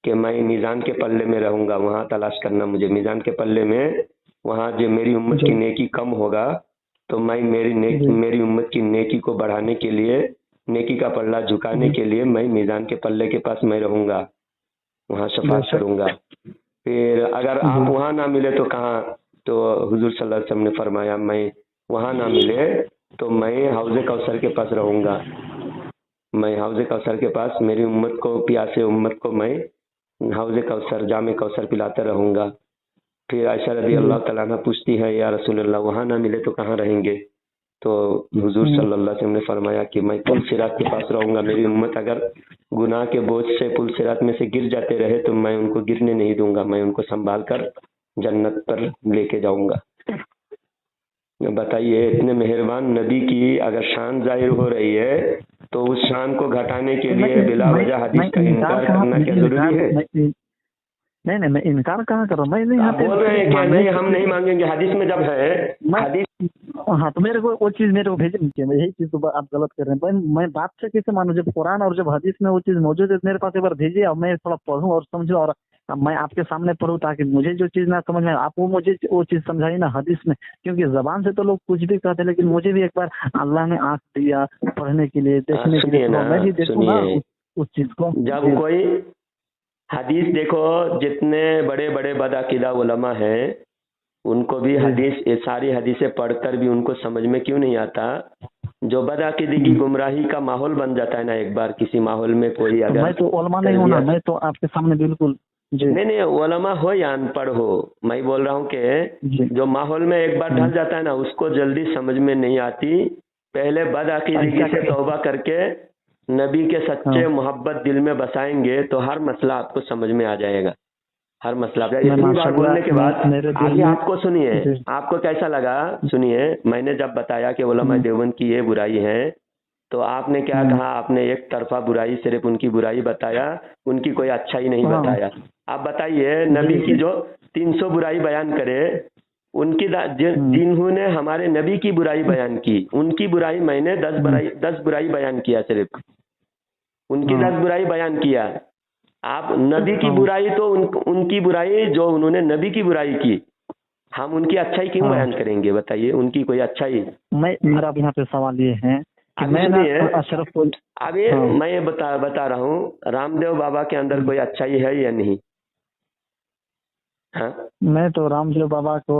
Speaker 2: कि मैं मीज़ान के पल्ले में रहूंगा, वहां तलाश करना मुझे। मीज़ान के पल्ले में, वहां जो मेरी उम्मत की नेकी कम होगा तो मैं मेरी उम्मत की नेकी को बढ़ाने के लिए, नेकी का पल्ला झुकाने के लिए मैं मीज़ान के पल्ले के पास मैं रहूंगा, वहां शफाअत करूंगा। फिर अगर आप वहां ना मिले तो कहाँ, तो हुजूर सल्लल्लाहु अलैहि वसल्लम ने फरमाया, मैं वहां ना मिले तो मैं हौज़े कौसर के पास रहूंगा। मैं हौज़े कौसर के पास, मेरी उम्मत को, प्यासे उम्मत को मैं हौज़े कौसर, जामे कौसर पिलाता रहूंगा। फिर आयशा रज़ी अल्लाह तआला अन्हा पूछती है, या रसूल अल्लाह, वहां ना मिले तो कहाँ रहेंगे। तो हुजूर सल्लल्लाहु अलैहि वसल्लम ने फरमाया कि मैं पुल सिरात के पास रहूंगा। मेरी उम्मत अगर गुनाह के बोझ से पुल सिरात में से गिर जाते रहे तो मैं उनको गिरने नहीं दूंगा, मैं उनको संभाल कर जन्नत पर लेके जाऊंगा। बताइए, इतने मेहरबान नबी की अगर शान जाहिर हो रही है तो उस शान को घटाने के लिए बिला वजह हदीस का इनकार करना क्या जरूरी है।
Speaker 1: नहीं नहीं, मैं इनकार कहाँ कर रहा हूँ, मैं नहीं यहाँ
Speaker 2: आप
Speaker 1: पे
Speaker 2: बोल रहे हैं कि
Speaker 1: मानने
Speaker 2: नहीं हम नहीं मांगेंगे, हदीस में जब है
Speaker 1: मैं
Speaker 2: हदीस।
Speaker 1: हाँ, तो मेरे को वो चीज मेरे को भेज दीजिए, मैं यही चीज तो आप गलत कर रहे हैं। मैं बात से कैसे मानूं जब कुरान और जब हदीस में वो चीज मौजूद है, मेरे पास एक बार भेजिए और मैं थोड़ा पढ़ूं और समझूं, और मैं आपके सामने पढ़ूं ताकि मुझे जो चीज ना समझ में आए, आप वो मुझे वो चीज समझाइए ना हदीस में। क्योंकि जबान से तो लोग कुछ भी कहते हैं, लेकिन मुझे भी एक बार अल्लाह ने आंख दिया पढ़ने के लिए, देखने के लिए,
Speaker 2: सुनिए
Speaker 1: तो
Speaker 2: ना,
Speaker 1: मैं भी देखूं ना
Speaker 2: सुनिए,
Speaker 1: उस चीज को
Speaker 2: जब
Speaker 1: जी।
Speaker 2: कोई हदीस देखो, जितने बड़े बड़े बदअकीदा उलमा हैं उनको भी
Speaker 1: जी।
Speaker 2: हदीस, ये सारी हदीसें पढ़कर भी उनको समझ में क्यों नहीं आता? जो बदअकीदगी गुमराही का माहौल बन जाता है ना, एक बार किसी माहौल में कोई
Speaker 1: तो
Speaker 2: अगर
Speaker 1: मैं तो उलमा नहीं हूं ना,
Speaker 2: तरबियत,
Speaker 1: मैं तो आपके सामने बिल्कुल जी
Speaker 2: नहीं नहीं, उलमा हो या अनपढ़ हो, मैं बोल रहा हूँ कि
Speaker 1: जी।
Speaker 2: जो माहौल में एक बार ढल जाता है ना, उसको जल्दी समझ में नहीं आती। पहले बदअकीदगी
Speaker 1: ऐसा
Speaker 2: से तौबा करके नबी के
Speaker 1: हाँ,
Speaker 2: सच्चे मोहब्बत दिल में बसाएंगे तो हर मसला आपको समझ में आ जाएगा। हर मसला
Speaker 1: मैं
Speaker 2: इतनी बार बोलने के
Speaker 1: माशाल्लाह
Speaker 2: बाद
Speaker 1: मेरे दिल
Speaker 2: अभी
Speaker 1: में
Speaker 2: आपको सुनिए,
Speaker 1: जी
Speaker 2: आपको कैसा लगा? सुनिए, मैंने जब बताया कि उलमा देवबंद की ये बुराई है, तो आपने क्या
Speaker 1: हम्म,
Speaker 2: कहा? आपने एक तरफा बुराई, सिर्फ उनकी बुराई बताया, उनकी कोई अच्छाई नहीं
Speaker 1: हाँ
Speaker 2: बताया। आप बताइए,
Speaker 1: जी
Speaker 2: नबी की
Speaker 1: लेकिन
Speaker 2: जो 300 बुराई बयान करे, उनकी
Speaker 1: हम्म,
Speaker 2: जिन्होंने हमारे नबी की बुराई बयान की, उनकी बुराई मैंने 10 बुराई बयान किया, सिर्फ उनकी
Speaker 1: हाँ
Speaker 2: 10 बुराई बयान किया। आप नबी की
Speaker 1: हाँ
Speaker 2: बुराई तो उनकी बुराई जो उन्होंने नबी की बुराई की, हम उनकी अच्छाई क्यों
Speaker 1: हाँ।
Speaker 2: बयान करेंगे? बताइए, उनकी कोई अच्छाई।
Speaker 1: मेरा अब यहाँ पे सवाल ये है कि
Speaker 2: अभी
Speaker 1: मैं ना
Speaker 2: सुनिए,
Speaker 1: अशरफ को
Speaker 2: अभी
Speaker 1: हाँ
Speaker 2: मैं ये बता रहा हूँ, रामदेव बाबा के अंदर
Speaker 1: हम्म,
Speaker 2: कोई अच्छाई है या नहीं? हाँ,
Speaker 1: मैं तो रामदेव बाबा को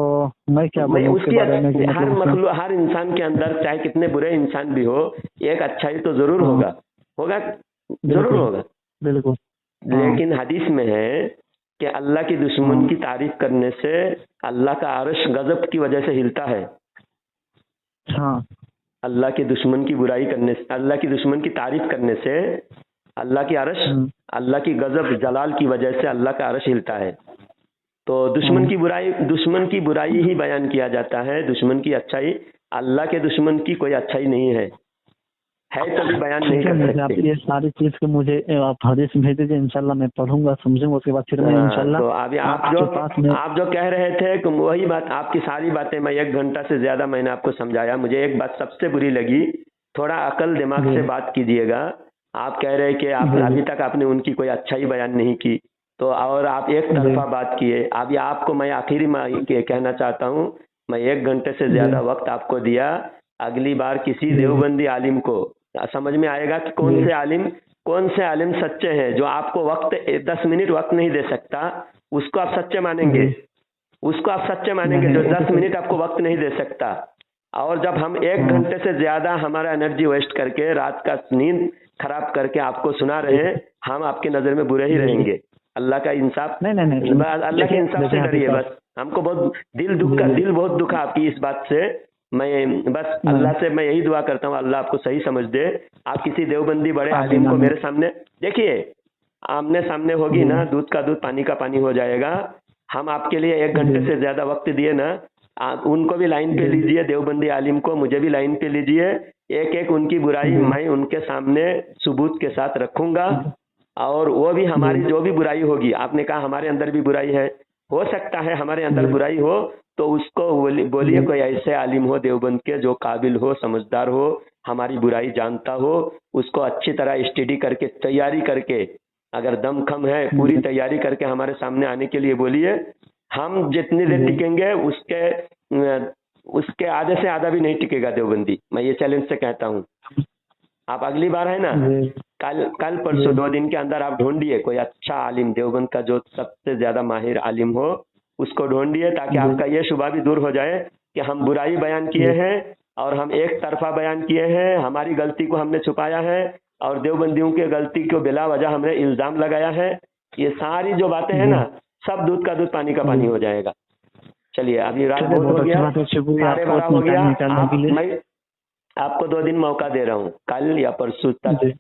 Speaker 1: मैं क्या
Speaker 2: मैं
Speaker 1: बोलूँ उसके
Speaker 2: उसकी
Speaker 1: बारे में कि
Speaker 2: हर
Speaker 1: मतलब उसमें
Speaker 2: हर इंसान के अंदर, चाहे कितने बुरे इंसान भी हो, एक अच्छाई तो जरूर
Speaker 1: हाँ
Speaker 2: होगा। होगा, जरूर
Speaker 1: बिल्कुल
Speaker 2: होगा।
Speaker 1: बिल्कुल हाँ
Speaker 2: लेकिन हदीस में है कि अल्लाह की दुश्मन
Speaker 1: हाँ
Speaker 2: की तारीफ करने से अल्लाह का अर्श गजब की वजह से हिलता है।
Speaker 1: हाँ
Speaker 2: अल्लाह के दुश्मन की बुराई करने से, अल्लाह की दुश्मन की तारीफ करने से अल्लाह की अर्श,
Speaker 1: हम्म,
Speaker 2: अल्लाह की गजब जलाल की वजह से अल्लाह का अर्श हिलता है। तो
Speaker 1: हाँ
Speaker 2: दुश्मन की बुराई ही बयान किया जाता है, दुश्मन की अच्छाई, अल्लाह के दुश्मन की कोई अच्छाई नहीं है तो भी बयान नहीं
Speaker 1: ठीक है।
Speaker 2: कर
Speaker 1: मुझे आप
Speaker 2: सकते।
Speaker 1: ये सारी चीज के मुझे आप हदीस भेज दीजिए, इंशाल्लाह मैं पढ़ूंगा समझूंगा, उसके बाद फिर मैं
Speaker 2: हाँ,
Speaker 1: इंशाल्लाह
Speaker 2: तो अभी
Speaker 1: आपके पास में
Speaker 2: आप जो कह रहे थे कि वही बात, आपकी सारी बातें मैं 1 घंटा से ज्यादा मैंने आपको समझाया। मुझे एक बात सबसे बुरी लगी, थोड़ा अकल दिमाग
Speaker 1: जी
Speaker 2: से बात कीजिएगा। आप कह रहे कि आप
Speaker 1: जी
Speaker 2: अभी तक आपने उनकी कोई अच्छाई बयान नहीं की, तो और आप एक
Speaker 1: जी
Speaker 2: तरफा बात किए। अभी आपको मैं आखिरी में कहना चाहता हूँ, मैं 1 घंटे से
Speaker 1: जी
Speaker 2: ज्यादा वक्त आपको दिया। अगली बार किसी
Speaker 1: जी
Speaker 2: देवबंदी आलिम को समझ में आएगा कि
Speaker 1: जी
Speaker 2: कौन से आलिम सच्चे हैं। जो आपको वक्त 10 मिनट वक्त नहीं दे सकता, उसको आप सच्चे मानेंगे।
Speaker 1: जी
Speaker 2: उसको आप सच्चे मानेंगे
Speaker 1: नहीं
Speaker 2: जो
Speaker 1: वो तो
Speaker 2: 10 मिनट आपको वक्त नहीं दे सकता। और जब हम एक
Speaker 1: हाँ
Speaker 2: घंटे से ज्यादा हमारा एनर्जी वेस्ट करके, रात का नींद खराब करके आपको सुना रहे हैं, हम आपकी नजर में बुरे ही
Speaker 1: जी
Speaker 2: रहेंगे। अल्लाह का इंसाफ,
Speaker 1: नहीं नहीं नहीं
Speaker 2: अल्लाह के
Speaker 1: देखिए
Speaker 2: इंसाफ से
Speaker 1: देखिए हाफिज
Speaker 2: डरिए
Speaker 1: साहब
Speaker 2: बस। हमको बहुत
Speaker 1: जी जी
Speaker 2: दिल बहुत दुखा आपकी इस बात से। मैं बस
Speaker 1: नहीं
Speaker 2: अल्लाह से मैं यही दुआ करता हूँ, अल्लाह आपको सही समझ दे। आप किसी देवबंदी बड़े
Speaker 1: आमीन
Speaker 2: आलिम को
Speaker 1: आमीन
Speaker 2: मेरे सामने देखिए, आमने सामने होगी
Speaker 1: जी
Speaker 2: ना, दूध का दूध पानी का पानी हो जाएगा। हम आपके लिए 1 घंटे
Speaker 1: जी
Speaker 2: से ज्यादा वक्त दिए ना, आप उनको भी लाइन पे
Speaker 1: जी
Speaker 2: लीजिए, देवबंदी आलिम को, मुझे भी लाइन पे लीजिए। एक एक उनकी बुराई
Speaker 1: जी
Speaker 2: मैं उनके सामने सबूत के साथ रखूंगा। और वो भी
Speaker 1: जी
Speaker 2: हमारी जो भी बुराई होगी, आपने कहा हमारे अंदर भी बुराई है, हो सकता है हमारे अंदर
Speaker 1: जी
Speaker 2: बुराई हो, तो उसको बोलिए
Speaker 1: जी
Speaker 2: कोई ऐसे आलिम हो देवबंद के जो काबिल हो, समझदार हो, हमारी बुराई जानता हो, उसको अच्छी तरह स्टडी करके, तैयारी करके, अगर दम खम है पूरी
Speaker 1: जी
Speaker 2: तैयारी करके हमारे सामने आने के लिए बोलिए। हम जितनी देर
Speaker 1: जी
Speaker 2: टिकेंगे उसके आधे से आधा भी नहीं टिकेगा देवबंदी, मैं ये चैलेंज से कहता हूँ। आप अगली बार है ना,
Speaker 1: जी
Speaker 2: कल परसों
Speaker 1: जी
Speaker 2: 2 दिन के अंदर आप ढूंढिए कोई अच्छा आलिम देवबंद का जो सबसे ज्यादा माहिर आलिम हो, उसको ढूंढिए, ताकि
Speaker 1: जी
Speaker 2: आपका ये शुबा भी दूर हो जाए कि हम बुराई बयान किए
Speaker 1: जी
Speaker 2: हैं और हम एक तरफा बयान किए हैं, हमारी गलती को हमने छुपाया है और देवबंदियों की गलती को बिला वजह हमने इल्जाम लगाया है। ये सारी जो बातें हैं
Speaker 1: जी
Speaker 2: ना, सब दूध का दूध पानी का पानी
Speaker 1: जी
Speaker 2: हो जाएगा। चलिए, अभी रात
Speaker 1: चलिए
Speaker 2: बहुत
Speaker 1: बहुत
Speaker 2: हो
Speaker 1: अच्छी
Speaker 2: गया,
Speaker 1: बात है, शुक्रिया आपको
Speaker 2: 12:30
Speaker 1: इतना
Speaker 2: हो गया।
Speaker 1: टाइम निकालने के लिए
Speaker 2: मैं आपको 2 दिन मौका दे रहा हूँ, कल या परसों तक
Speaker 1: जी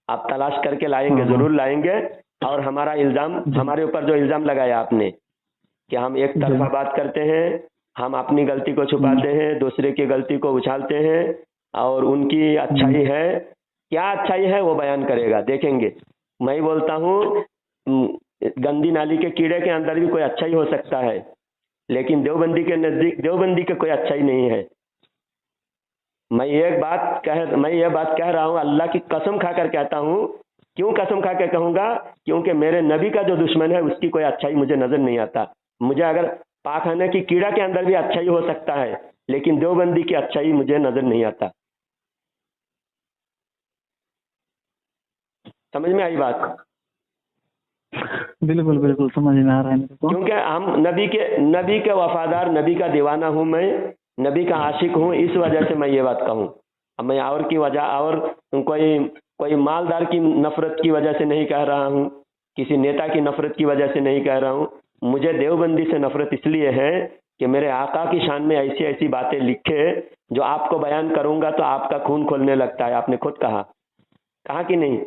Speaker 2: आप तलाश करके लाएंगे,
Speaker 1: हाँ हाँ
Speaker 2: जरूर लाएंगे। और हमारा इल्जाम,
Speaker 1: जी
Speaker 2: हमारे ऊपर जो इल्जाम लगाया आपने कि हम एक
Speaker 1: जी
Speaker 2: तरफा बात करते हैं, हम अपनी गलती को छुपाते हैं, दूसरे की गलती को उछालते हैं, और उनकी अच्छाई है, क्या अच्छाई है वो बयान करेगा, देखेंगे। मैं बोलता हूँ गंदी नाली के कीड़े के अंदर भी कोई अच्छा ही हो सकता है, लेकिन देवबंदी के नजदीक देवबंदी के कोई अच्छा ही नहीं है। मैं ये बात कह रहा हूँ, अल्लाह की कसम खाकर कहता हूँ। क्यों कसम खा के कहूंगा? क्योंकि मेरे नबी का जो दुश्मन है उसकी कोई अच्छाई मुझे नजर नहीं आता। मुझे अगर पाखाने की कीड़ा के अंदर भी अच्छाई हो सकता है, लेकिन देवबंदी की अच्छाई मुझे नजर नहीं आता। समझ में आई बात?
Speaker 1: बिल्कुल बिल्कुल समझ में आ रहा है मेरे को।
Speaker 2: क्योंकि हम नबी के वफादार, नबी का दीवाना हूँ, मैं नबी का आशिक हूँ, इस वजह से मैं ये बात कहूँ। अब मैं और की वजह और कोई मालदार की नफरत की वजह से नहीं कह रहा हूँ, किसी नेता की नफरत की वजह से नहीं कह रहा हूँ। मुझे देवबंदी से नफरत इसलिए है कि मेरे आका की शान में ऐसी ऐसी बातें लिखे जो आपको बयान करूंगा तो आपका खून खोलने लगता है। आपने खुद कहा कि नहीं?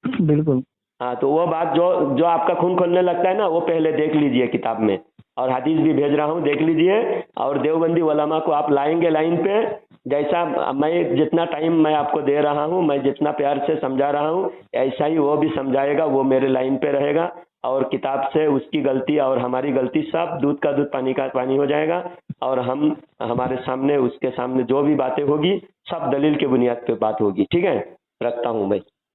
Speaker 1: बिल्कुल।
Speaker 2: हाँ, तो वो बात जो आपका खून खोलने लगता है ना, वो पहले देख लीजिए किताब में, और हदीस भी भेज रहा हूँ, देख लीजिए। और देवबंदी उलमा को आप लाएंगे लाइन पे, जैसा मैं जितना टाइम मैं आपको दे रहा हूँ, मैं जितना प्यार से समझा रहा हूँ, ऐसा ही वो भी समझाएगा। वो मेरे लाइन पे रहेगा और किताब से उसकी गलती और हमारी गलती सब दूध का दूध पानी का पानी हो जाएगा। और हम हमारे सामने उसके सामने जो भी बातें होगी सब दलील के बुनियाद पे बात होगी। ठीक है, रखता हूँ भाई।